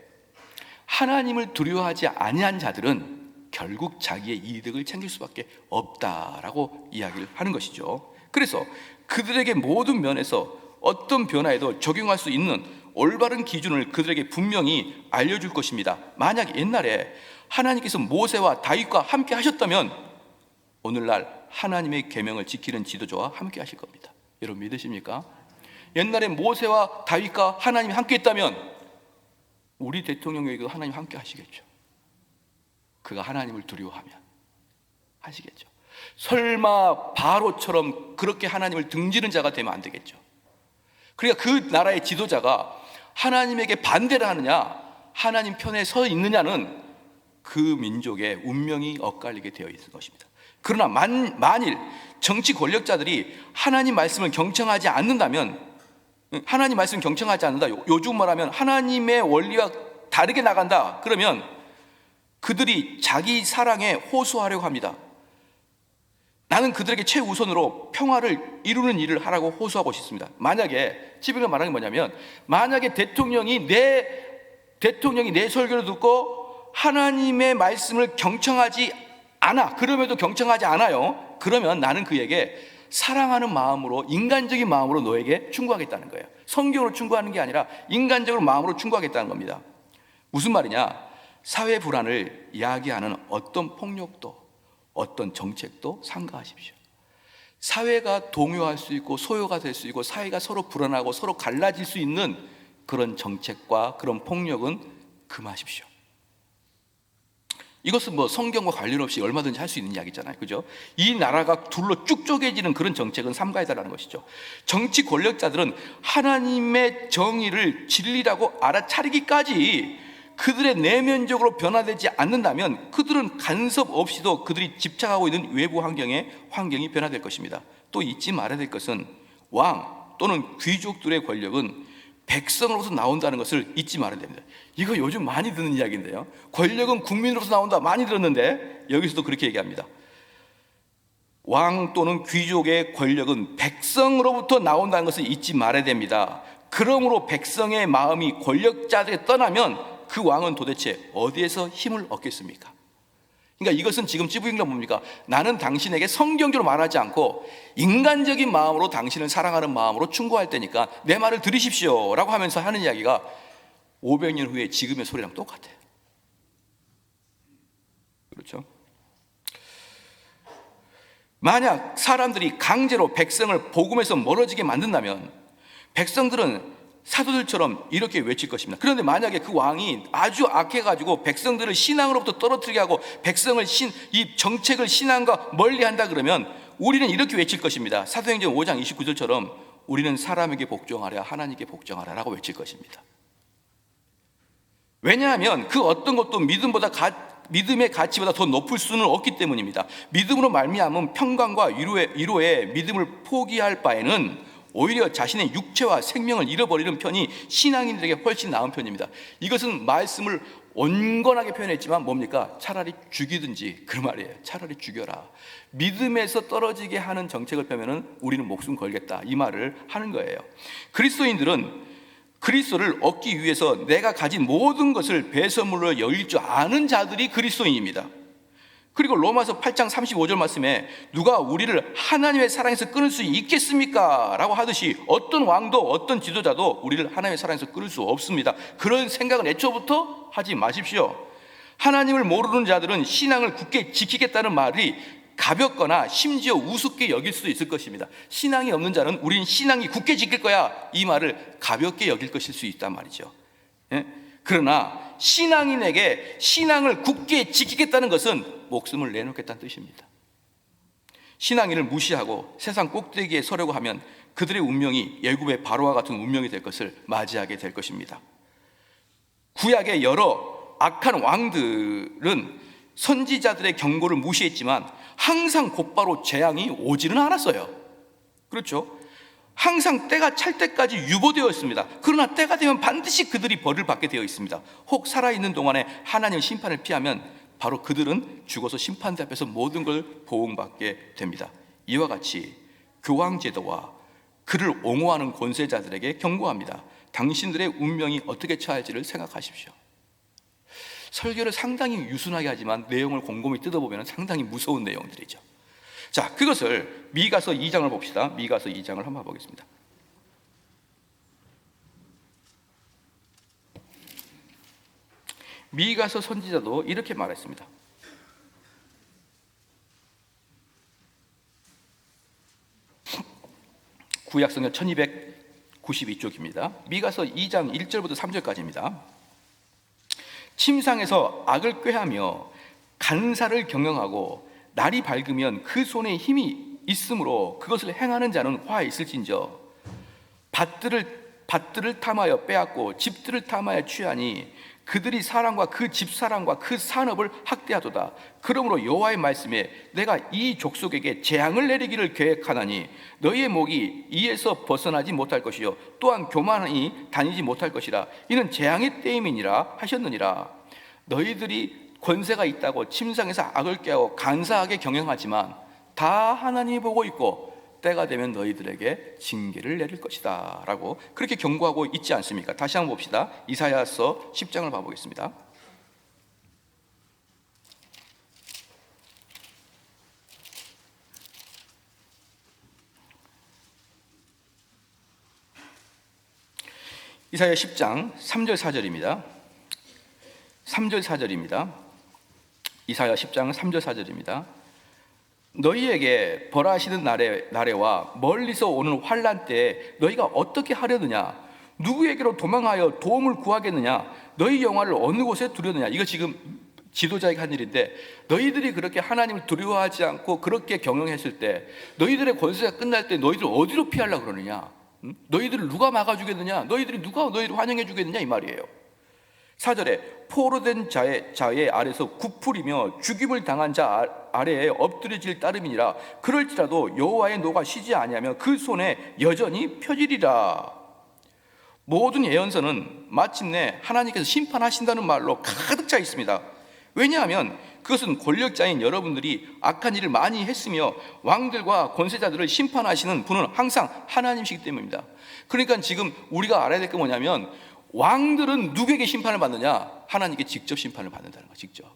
Speaker 1: 하나님을 두려워하지 아니한 자들은 결국 자기의 이득을 챙길 수밖에 없다라고 이야기를 하는 것이죠. 그래서 그들에게 모든 면에서 어떤 변화에도 적용할 수 있는 올바른 기준을 그들에게 분명히 알려줄 것입니다. 만약 옛날에 하나님께서 모세와 다윗과 함께 하셨다면 오늘날 하나님의 계명을 지키는 지도자와 함께 하실 겁니다. 여러분 믿으십니까? 옛날에 모세와 다윗과 하나님이 함께 했다면 우리 대통령에게도 하나님 함께 하시겠죠. 그가 하나님을 두려워하면 하시겠죠. 설마 바로처럼 그렇게 하나님을 등지는 자가 되면 안 되겠죠. 그러니까 그 나라의 지도자가 하나님에게 반대를 하느냐 하나님 편에 서 있느냐는 그 민족의 운명이 엇갈리게 되어 있는 것입니다. 그러나 만일 정치 권력자들이 하나님 말씀을 경청하지 않는다면, 하나님 말씀을 경청하지 않는다, 요즘 말하면 하나님의 원리와 다르게 나간다, 그러면 그들이 자기 사랑에 호소하려고 합니다. 나는 그들에게 최우선으로 평화를 이루는 일을 하라고 호소하고 싶습니다. 만약에 지금 말하는 게 뭐냐면, 만약에 대통령이 내 설교를 듣고 하나님의 말씀을 경청하지 않아, 그럼에도 경청하지 않아요. 그러면 나는 그에게 사랑하는 마음으로, 인간적인 마음으로 너에게 충고하겠다는 거예요. 성경으로 충고하는 게 아니라 인간적으로 마음으로 충고하겠다는 겁니다. 무슨 말이냐? 사회 불안을 이야기하는 어떤 폭력도 어떤 정책도 삼가하십시오. 사회가 동요할 수 있고 소요가 될 수 있고 사회가 서로 불안하고 서로 갈라질 수 있는 그런 정책과 그런 폭력은 금하십시오. 이것은 뭐 성경과 관련 없이 얼마든지 할 수 있는 이야기잖아요. 그죠? 이 나라가 둘로 쭉 쪼개지는 그런 정책은 삼가해달라는 것이죠. 정치 권력자들은 하나님의 정의를 진리라고 알아차리기까지 그들의 내면적으로 변화되지 않는다면 그들은 간섭 없이도 그들이 집착하고 있는 외부 환경이 변화될 것입니다. 또 잊지 말아야 될 것은 왕 또는 귀족들의 권력은 백성으로서 나온다는 것을 잊지 말아야 됩니다. 이거 요즘 많이 듣는 이야기인데요. 권력은 국민으로서 나온다, 많이 들었는데 여기서도 그렇게 얘기합니다. 왕 또는 귀족의 권력은 백성으로부터 나온다는 것을 잊지 말아야 됩니다. 그러므로 백성의 마음이 권력자들에 떠나면 그 왕은 도대체 어디에서 힘을 얻겠습니까? 그러니까 이것은 지금 찌부잉라 뭡니까? 나는 당신에게 성경적으로 말하지 않고 인간적인 마음으로 당신을 사랑하는 마음으로 충고할 때니까 내 말을 들으십시오 라고 하면서 하는 이야기가 500년 후에 지금의 소리랑 똑같아요. 그렇죠? 만약 사람들이 강제로 백성을 복음에서 멀어지게 만든다면 백성들은 사도들처럼 이렇게 외칠 것입니다. 그런데 만약에 그 왕이 아주 악해가지고 백성들을 신앙으로부터 떨어뜨리게 하고 백성을 이 정책을 신앙과 멀리한다 그러면 우리는 이렇게 외칠 것입니다. 사도행전 5장 29절처럼 우리는 사람에게 복종하랴 하나님께 복종하랴 라고 외칠 것입니다. 왜냐하면 그 어떤 것도 믿음의 가치보다 더 높을 수는 없기 때문입니다. 믿음으로 말미암은 평강과 위로에 믿음을 포기할 바에는 오히려 자신의 육체와 생명을 잃어버리는 편이 신앙인들에게 훨씬 나은 편입니다. 이것은 말씀을 온건하게 표현했지만 뭡니까? 차라리 죽이든지, 그 말이에요. 차라리 죽여라. 믿음에서 떨어지게 하는 정책을 펴면은 우리는 목숨 걸겠다, 이 말을 하는 거예요. 그리스도인들은 그리스도를 얻기 위해서 내가 가진 모든 것을 배설물로 여길 줄 아는 자들이 그리스도인입니다. 그리고 로마서 8장 35절 말씀에 누가 우리를 하나님의 사랑에서 끊을 수 있겠습니까? 라고 하듯이 어떤 왕도 어떤 지도자도 우리를 하나님의 사랑에서 끊을 수 없습니다. 그런 생각은 애초부터 하지 마십시오. 하나님을 모르는 자들은 신앙을 굳게 지키겠다는 말이 가볍거나 심지어 우습게 여길 수도 있을 것입니다. 신앙이 없는 자는 우리는 신앙이 굳게 지킬 거야, 이 말을 가볍게 여길 것일 수 있단 말이죠. 예? 그러나 신앙인에게 신앙을 굳게 지키겠다는 것은 목숨을 내놓겠다는 뜻입니다. 신앙인을 무시하고 세상 꼭대기에 서려고 하면 그들의 운명이 애굽의 바로와 같은 운명이 될 것을 맞이하게 될 것입니다. 구약의 여러 악한 왕들은 선지자들의 경고를 무시했지만 항상 곧바로 재앙이 오지는 않았어요. 그렇죠? 항상 때가 찰 때까지 유보되어 있습니다. 그러나 때가 되면 반드시 그들이 벌을 받게 되어 있습니다. 혹 살아있는 동안에 하나님의 심판을 피하면 바로 그들은 죽어서 심판대 앞에서 모든 걸 보응받게 됩니다. 이와 같이 교황제도와 그를 옹호하는 권세자들에게 경고합니다. 당신들의 운명이 어떻게 처할지를 생각하십시오. 설교를 상당히 유순하게 하지만 내용을 곰곰이 뜯어보면 상당히 무서운 내용들이죠. 자, 그것을 미가서 2장을 봅시다. 미가서 2장을 한번 보겠습니다. 미가서 선지자도 이렇게 말했습니다. 구약성경 1292쪽입니다. 미가서 2장 1절부터 3절까지입니다. 침상에서 악을 꾀하며 간사를 경영하고 날이 밝으면 그 손에 힘이 있으므로 그것을 행하는 자는 화 있을진저 밭들을 탐하여 빼앗고 집들을 탐하여 취하니 그들이 사람과 그 집사람과 그 산업을 학대하도다. 그러므로 여호와의 말씀에 내가 이 족속에게 재앙을 내리기를 계획하나니 너희의 목이 이에서 벗어나지 못할 것이요 또한 교만히 다니지 못할 것이라. 이는 재앙의 때임이니라 하셨느니라. 너희들이 권세가 있다고 침상에서 악을 꾀하고 간사하게 경영하지만 다 하나님이 보고 있고 때가 되면 너희들에게 징계를 내릴 것이다 라고 그렇게 경고하고 있지 않습니까? 다시 한번 봅시다. 이사야서 10장을 봐보겠습니다. 이사야 10장 3절 4절입니다. 3절 4절입니다. 이사야 10장 3절 4절입니다. 너희에게 벌하시는 날에와 멀리서 오는 환난 때에 너희가 어떻게 하려느냐? 누구에게로 도망하여 도움을 구하겠느냐? 너희 영화를 어느 곳에 두려느냐? 이거 지금 지도자에게 한 일인데, 너희들이 그렇게 하나님을 두려워하지 않고 그렇게 경영했을 때 너희들의 권세가 끝날 때 너희들 어디로 피하려고 그러느냐? 너희들을 누가 막아주겠느냐? 누가 너희를 환영해 주겠느냐? 이 말이에요. 4절에 포로된 자의 아래서 굽풀이며 죽임을 당한 자 아래에 엎드려질 따름이니라. 그럴지라도 여호와의 노가 쉬지 아니하며 그 손에 여전히 펴지리라. 모든 예언서는 마침내 하나님께서 심판하신다는 말로 가득 차 있습니다. 왜냐하면 그것은 권력자인 여러분들이 악한 일을 많이 했으며 왕들과 권세자들을 심판하시는 분은 항상 하나님이시기 때문입니다. 그러니까 지금 우리가 알아야 될 게 뭐냐면 왕들은 누구에게 심판을 받느냐? 하나님께 직접 심판을 받는다는 거예요. 직접.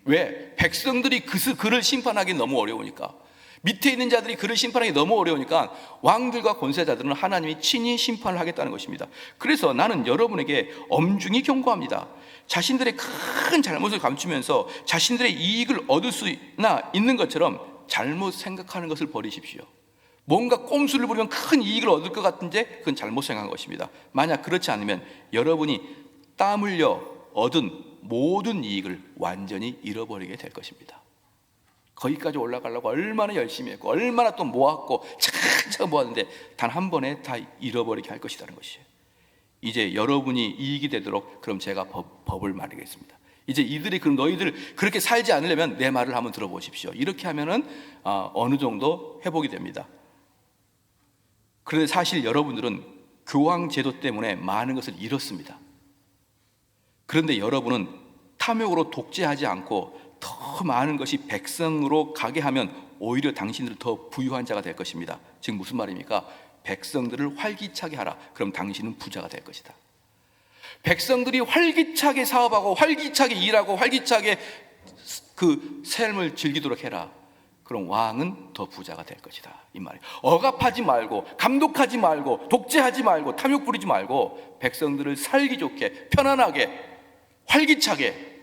Speaker 1: 왜? 백성들이 그를 심판하기 너무 어려우니까. 밑에 있는 자들이 그를 심판하기 너무 어려우니까 왕들과 권세자들은 하나님이 친히 심판을 하겠다는 것입니다. 그래서 나는 여러분에게 엄중히 경고합니다. 자신들의 큰 잘못을 감추면서 자신들의 이익을 얻을 수나 있는 것처럼 잘못 생각하는 것을 버리십시오. 뭔가 꼼수를 부리면 큰 이익을 얻을 것 같은데 그건 잘못 생각한 것입니다. 만약 그렇지 않으면 여러분이 땀 흘려 얻은 모든 이익을 완전히 잃어버리게 될 것입니다. 거기까지 올라가려고 얼마나 열심히 했고 얼마나 또 모았고 차근차근 모았는데 단 한 번에 다 잃어버리게 할 것이라는 것이에요. 이제 여러분이 이익이 되도록 그럼 제가 법을 말하겠습니다. 이제 이들이 그럼 너희들 그렇게 살지 않으려면 내 말을 한번 들어보십시오. 이렇게 하면은 어느 정도 회복이 됩니다. 그런데 사실 여러분들은 교황 제도 때문에 많은 것을 잃었습니다. 그런데 여러분은 탐욕으로 독재하지 않고 더 많은 것이 백성으로 가게 하면 오히려 당신들은 더 부유한 자가 될 것입니다. 지금 무슨 말입니까? 백성들을 활기차게 하라. 그럼 당신은 부자가 될 것이다. 백성들이 활기차게 사업하고 활기차게 일하고 활기차게 그 삶을 즐기도록 해라. 그럼 왕은 더 부자가 될 것이다. 이 말이에요. 억압하지 말고 감독하지 말고 독재하지 말고 탐욕 부리지 말고 백성들을 살기 좋게 편안하게 활기차게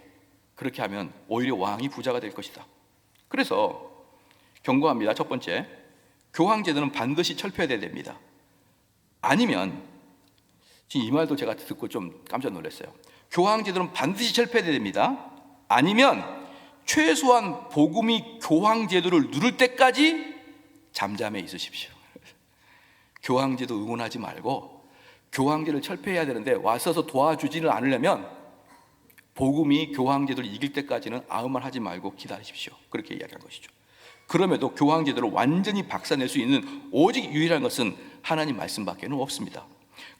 Speaker 1: 그렇게 하면 오히려 왕이 부자가 될 것이다. 그래서 경고합니다. 첫 번째, 교황제도는 반드시 철폐돼야 됩니다. 아니면, 지금 이 말도 제가 듣고 좀 깜짝 놀랐어요. 교황제도는 반드시 철폐돼야 됩니다. 아니면 최소한 복음이 교황제도를 누를 때까지 잠잠해 있으십시오. 교황제도 응원하지 말고 교황제를 철폐해야 되는데 와서서 도와주지를 않으려면 복음이 교황제도를 이길 때까지는 아무 말 하지 말고 기다리십시오. 그렇게 이야기한 것이죠. 그럼에도 교황제도를 완전히 박살낼 수 있는 오직 유일한 것은 하나님 말씀밖에는 없습니다.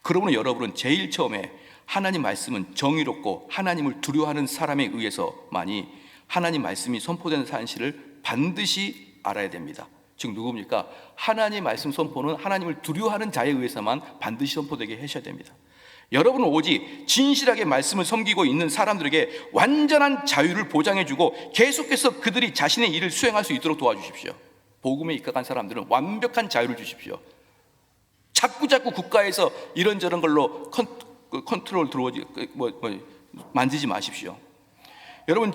Speaker 1: 그러므로 여러분은 제일 처음에 하나님 말씀은 정의롭고 하나님을 두려워하는 사람에 의해서만이 하나님 말씀이 선포되는 사실을 반드시 알아야 됩니다. 즉 누굽니까? 하나님 말씀 선포는 하나님을 두려워하는 자에 의해서만 반드시 선포되게 하셔야 됩니다. 여러분은 오직 진실하게 말씀을 섬기고 있는 사람들에게 완전한 자유를 보장해주고 계속해서 그들이 자신의 일을 수행할 수 있도록 도와주십시오. 복음에 입각한 사람들은 완벽한 자유를 주십시오. 자꾸 국가에서 이런저런 걸로 컨트롤 들어오지 만지지 마십시오. 여러분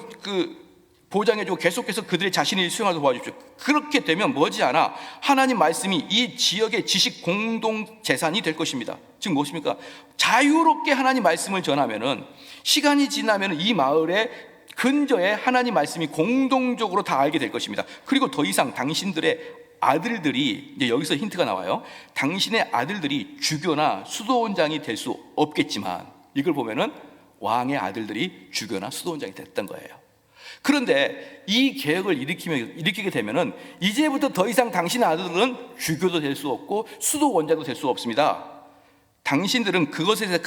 Speaker 1: 보장해주고 계속해서 그들의 자신의 일 수행하도록 도와주십시오. 그렇게 되면 머지않아 하나님 말씀이 이 지역의 지식 공동 재산이 될 것입니다. 즉 무엇입니까? 자유롭게 하나님 말씀을 전하면은 시간이 지나면은 이 마을의 근저에 하나님 말씀이 공동적으로 다 알게 될 것입니다. 그리고 더 이상 당신들의 아들들이, 이제 여기서 힌트가 나와요. 당신의 아들들이 주교나 수도원장이 될 수 없겠지만, 이걸 보면은 왕의 아들들이 주교나 수도원장이 됐던 거예요. 그런데 이 계획을 일으키게 되면은 이제부터 더 이상 당신의 아들들은 주교도 될 수 없고 수도원장도 될 수 없습니다. 당신들은 그것에 대해서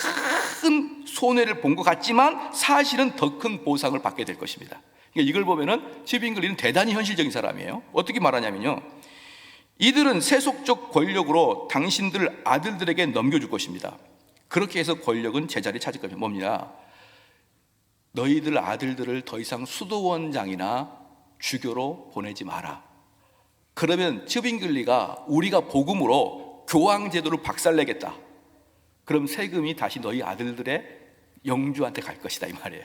Speaker 1: 큰 손해를 본 것 같지만 사실은 더 큰 보상을 받게 될 것입니다. 그러니까 이걸 보면은 치빙글리는 대단히 현실적인 사람이에요. 어떻게 말하냐면요, 이들은 세속적 권력으로 당신들 아들들에게 넘겨줄 것입니다. 그렇게 해서 권력은 제자리에 찾을 겁니다. 뭡니다? 너희들 아들들을 더 이상 수도원장이나 주교로 보내지 마라. 그러면 츠빙글리가 우리가 복음으로 교황제도를 박살내겠다. 그럼 세금이 다시 너희 아들들의 영주한테 갈 것이다, 이 말이에요.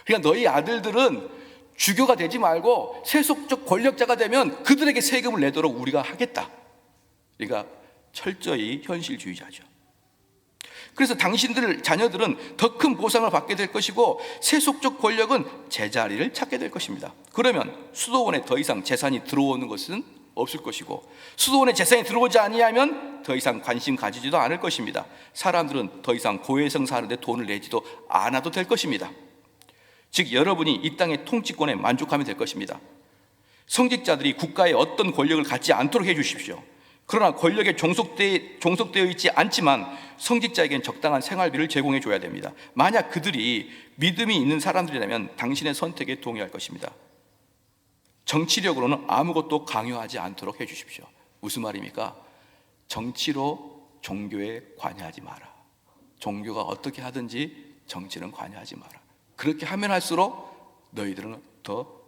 Speaker 1: 그러니까 너희 아들들은 주교가 되지 말고 세속적 권력자가 되면 그들에게 세금을 내도록 우리가 하겠다. 그러니까 철저히 현실주의자죠. 그래서 당신들 자녀들은 더 큰 보상을 받게 될 것이고 세속적 권력은 제자리를 찾게 될 것입니다. 그러면 수도원에 더 이상 재산이 들어오는 것은 없을 것이고 수도원에 재산이 들어오지 아니하면 더 이상 관심 가지지도 않을 것입니다. 사람들은 더 이상 고해성 사는데 돈을 내지도 않아도 될 것입니다. 즉 여러분이 이 땅의 통치권에 만족하면 될 것입니다. 성직자들이 국가에 어떤 권력을 갖지 않도록 해주십시오. 그러나 권력에 종속되어 있지 않지만 성직자에겐 적당한 생활비를 제공해 줘야 됩니다. 만약 그들이 믿음이 있는 사람들이라면 당신의 선택에 동의할 것입니다. 정치력으로는 아무것도 강요하지 않도록 해주십시오. 무슨 말입니까? 정치로 종교에 관여하지 마라. 종교가 어떻게 하든지 정치는 관여하지 마라. 그렇게 하면 할수록 너희들은 더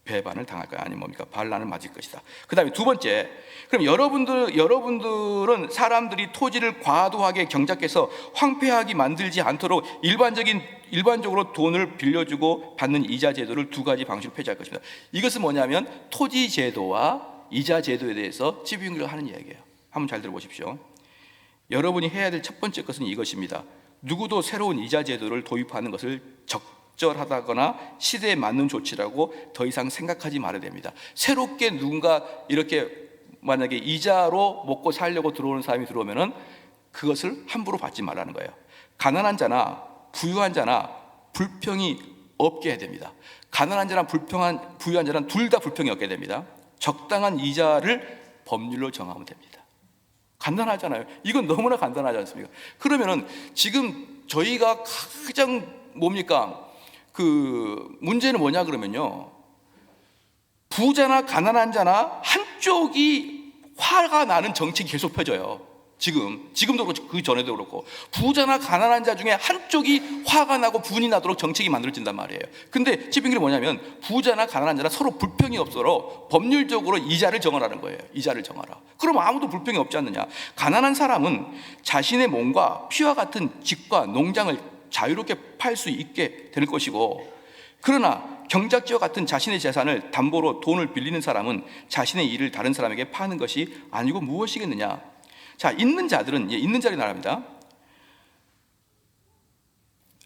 Speaker 1: 배반을 당할 거야. 아니 뭡니까? 반란을 맞을 것이다. 그 다음에 두 번째, 그럼 여러분들은 사람들이 토지를 과도하게 경작해서 황폐하게 만들지 않도록 일반적으로 돈을 빌려주고 받는 이자 제도를 두 가지 방식으로 폐지할 것입니다. 이것은 뭐냐면 토지 제도와 이자 제도에 대해서 치빙글리가 하는 이야기예요. 한번 잘 들어보십시오. 여러분이 해야 될 첫 번째 것은 이것입니다. 누구도 새로운 이자 제도를 도입하는 것을 적절하다거나 시대에 맞는 조치라고 더 이상 생각하지 말아야 됩니다. 새롭게 누군가 이렇게 만약에 이자로 먹고 살려고 들어오는 사람이 들어오면은 그것을 함부로 받지 말라는 거예요. 가난한 자나 부유한 자나 불평이 없게 해야 됩니다. 가난한 자나 부유한 자는 둘 다 불평이 없게 됩니다. 적당한 이자를 법률로 정하면 됩니다. 간단하잖아요. 이건 너무나 간단하지 않습니까? 그러면은 지금 저희가 가장 뭡니까? 문제는 뭐냐 그러면요, 부자나 가난한 자나 한쪽이 화가 나는 정책이 계속 펴져요. 지금도 그렇고 그 전에도 그렇고 부자나 가난한 자 중에 한쪽이 화가 나고 분이 나도록 정책이 만들어진단 말이에요. 근데 치빙글이 뭐냐면 부자나 가난한 자나 서로 불평이 없도록 법률적으로 이자를 정하라는 거예요. 이자를 정하라. 그럼 아무도 불평이 없지 않느냐. 가난한 사람은 자신의 몸과 피와 같은 집과 농장을 자유롭게 팔 수 있게 될 것이고, 그러나 경작지와 같은 자신의 재산을 담보로 돈을 빌리는 사람은 자신의 일을 다른 사람에게 파는 것이 아니고 무엇이겠느냐. 자, 있는 자들은, 있는 자들이 말합니다.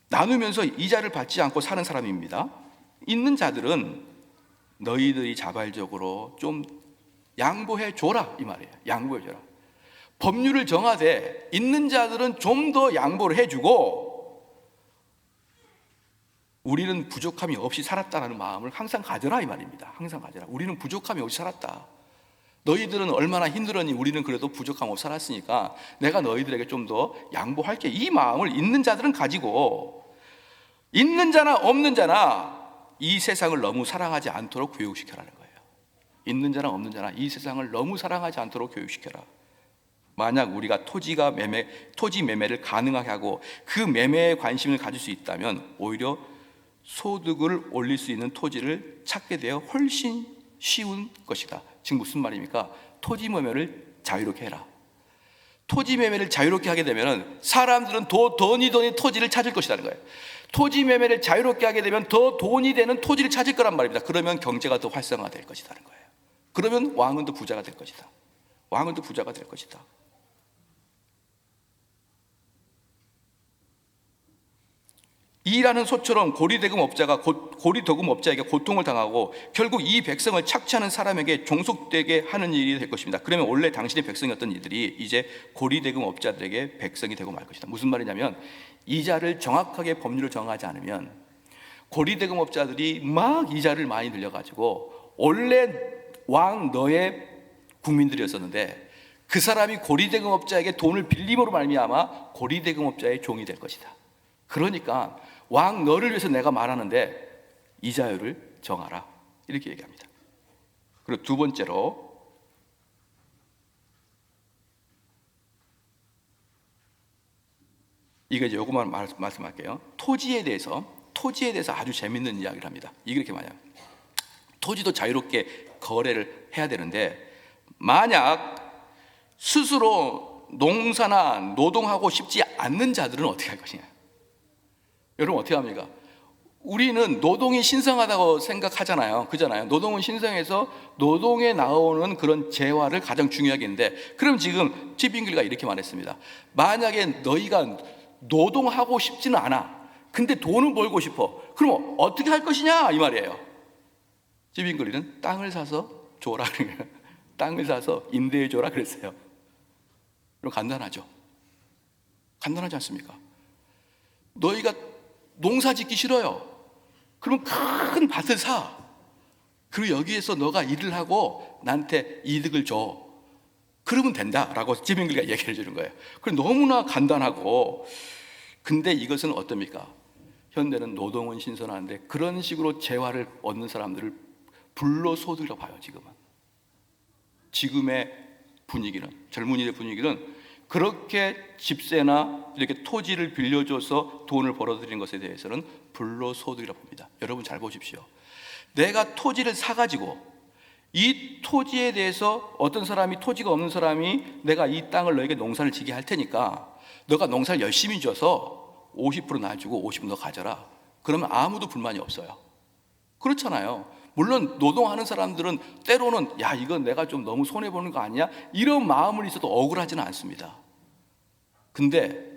Speaker 1: 나누면서 이자를 받지 않고 사는 사람입니다. 있는 자들은 너희들이 자발적으로 좀 양보해 줘라, 이 말이에요. 양보해 줘라. 법률을 정하되 있는 자들은 좀 더 양보를 해주고 우리는 부족함이 없이 살았다는 마음을 항상 가져라, 이 말입니다. 항상 가져라. 우리는 부족함이 없이 살았다. 너희들은 얼마나 힘들었니? 우리는 그래도 부족함 없이 살았으니까 내가 너희들에게 좀 더 양보할게. 이 마음을 있는 자들은 가지고 있는 자나 없는 자나 이 세상을 너무 사랑하지 않도록 교육시켜라는 거예요. 있는 자나 없는 자나 이 세상을 너무 사랑하지 않도록 교육시켜라. 만약 우리가 토지 매매를 가능하게 하고 그 매매에 관심을 가질 수 있다면 오히려 소득을 올릴 수 있는 토지를 찾게 되어 훨씬 쉬운 것이다. 지금 무슨 말입니까? 토지 매매를 자유롭게 해라. 토지 매매를 자유롭게 하게 되면 사람들은 더 돈이 토지를 찾을 것이라는 거예요. 토지 매매를 자유롭게 하게 되면 더 돈이 되는 토지를 찾을 거란 말입니다. 그러면 경제가 더 활성화될 것이라는 거예요. 그러면 왕은 더 부자가 될 것이다. 왕은 더 부자가 될 것이다. 이라는 소처럼 고리도금업자에게 고통을 당하고 결국 이 백성을 착취하는 사람에게 종속되게 하는 일이 될 것입니다. 그러면 원래 당신의 백성이었던 이들이 이제 고리대금업자들에게 백성이 되고 말 것이다. 무슨 말이냐면 이자를 정확하게 법률을 정하지 않으면 고리대금업자들이 막 이자를 많이 늘려가지고 원래 왕 너의 국민들이었었는데 그 사람이 고리대금업자에게 돈을 빌림으로 말미암아 고리대금업자의 종이 될 것이다. 그러니까 왕 너를 위해서 내가 말하는데 이자율을 정하라, 이렇게 얘기합니다. 그리고 두 번째로 이거 이제 요것만 말씀할게요. 토지에 대해서 아주 재밌는 이야기를 합니다. 이게 이렇게 말이에요. 토지도 자유롭게 거래를 해야 되는데 만약 스스로 농사나 노동하고 싶지 않는 자들은 어떻게 할 것이냐. 여러분 어떻게 합니까? 우리는 노동이 신성하다고 생각하잖아요. 그잖아요. 노동은 신성해서 노동에 나오는 그런 재화를 가장 중요하게 했는데 그럼 지금 지빙글가 이렇게 말했습니다. 만약에 너희가 노동하고 싶지는 않아. 근데 돈은 벌고 싶어. 그럼 어떻게 할 것이냐 이 말이에요. 지빙글리는 땅을 사서 줘라. 땅을 사서 임대해 줘라 그랬어요. 그럼 간단하죠. 간단하지 않습니까? 너희가 농사 짓기 싫어요. 그럼 큰 밭을 사. 그리고 여기에서 너가 일을 하고 나한테 이득을 줘. 그러면 된다라고 지빙글리가 얘기해 주는 거예요. 그럼 너무나 간단하고 근데 이것은 어떻습니까? 현대는 노동은 신선한데 그런 식으로 재화를 얻는 사람들을 불로소득이라고 봐요. 지금의 분위기는, 젊은이의 분위기는 그렇게 집세나 이렇게 토지를 빌려줘서 돈을 벌어들이는 것에 대해서는 불로소득이라고 봅니다. 여러분 잘 보십시오. 내가 토지를 사가지고 이 토지에 대해서 어떤 사람이 토지가 없는 사람이 내가 이 땅을 너에게 농사를 지게 할 테니까 너가 농사를 열심히 져서 50% 나 주고 50% 너 가져라. 그러면 아무도 불만이 없어요. 그렇잖아요. 물론 노동하는 사람들은 때로는 야 이건 내가 좀 너무 손해보는 거 아니야? 이런 마음을 있어도 억울하지는 않습니다. 근데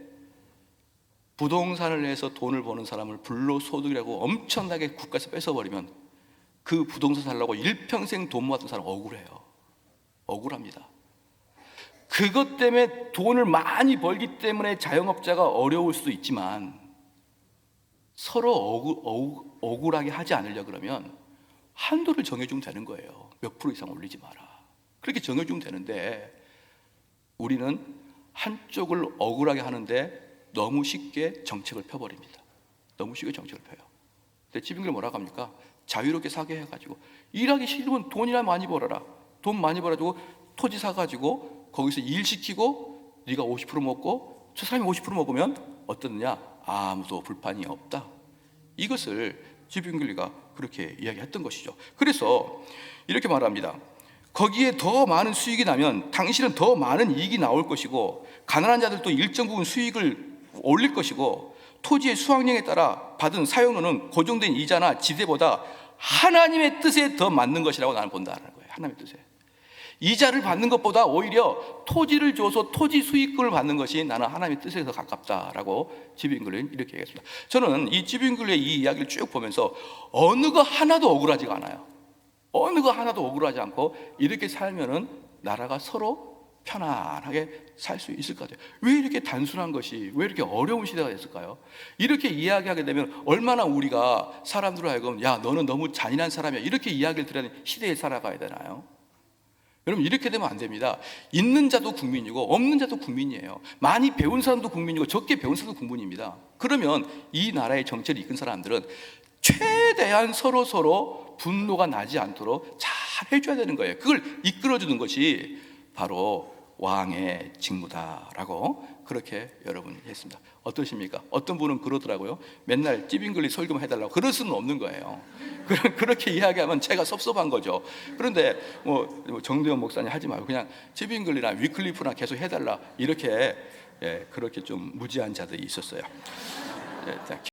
Speaker 1: 부동산을 해서 돈을 버는 사람을 불로소득이라고 엄청나게 국가에서 뺏어버리면 그 부동산 살려고 일평생 돈 모았던 사람 억울해요. 억울합니다. 그것 때문에 돈을 많이 벌기 때문에 자영업자가 어려울 수도 있지만 서로 억울하게 하지 않으려 그러면 한도를 정해주면 되는 거예요. 몇 프로 이상 올리지 마라. 그렇게 정해주면 되는데 우리는 한쪽을 억울하게 하는데 너무 쉽게 정책을 펴버립니다. 너무 쉽게 정책을 펴요. 근데 지빙글 뭐라고 합니까? 자유롭게 사게 해가지고 일하기 싫으면 돈이나 많이 벌어라. 돈 많이 벌어주고 토지 사가지고 거기서 일 시키고 네가 50% 먹고 저 사람이 50% 먹으면 어떻느냐? 아무도 불판이 없다. 이것을 지빙글리가 그렇게 이야기했던 것이죠. 그래서 이렇게 말합니다. 거기에 더 많은 수익이 나면 당신은 더 많은 이익이 나올 것이고 가난한 자들도 일정 부분 수익을 올릴 것이고 토지의 수확량에 따라 받은 사용료는 고정된 이자나 지대보다 하나님의 뜻에 더 맞는 것이라고 나는 본다는 거예요. 하나님의 뜻에. 이자를 받는 것보다 오히려 토지를 줘서 토지 수익금을 받는 것이 나는 하나님의 뜻에 더 가깝다라고 지브잉글리는 이렇게 얘기했습니다. 저는 이 지브잉글리의 이 이야기를 쭉 보면서 어느 거 하나도 억울하지가 않아요. 어느 거 하나도 억울하지 않고 이렇게 살면은 나라가 서로 편안하게 살 수 있을 것 같아요. 왜 이렇게 단순한 것이, 왜 이렇게 어려운 시대가 됐을까요? 이렇게 이야기하게 되면 얼마나 우리가 사람들로 하여금 야 너는 너무 잔인한 사람이야 이렇게 이야기를 들으는 시대에 살아가야 되나요? 여러분 이렇게 되면 안 됩니다. 있는 자도 국민이고 없는 자도 국민이에요. 많이 배운 사람도 국민이고 적게 배운 사람도 국민입니다. 그러면 이 나라의 정치를 이끈 사람들은 최대한 서로 분노가 나지 않도록 잘 해줘야 되는 거예요. 그걸 이끌어주는 것이 바로 왕의 직무다라고 그렇게 여러분이 했습니다. 어떠십니까? 어떤 분은 그러더라고요. 맨날 찌빙글리 설교만 해달라고. 그럴 수는 없는 거예요. 그렇게 이야기하면 제가 섭섭한 거죠. 그런데 뭐 정대원 목사님 하지 말고 그냥 찌빙글리나 위클리프나 계속 해달라 이렇게 그렇게 좀 무지한 자들이 있었어요.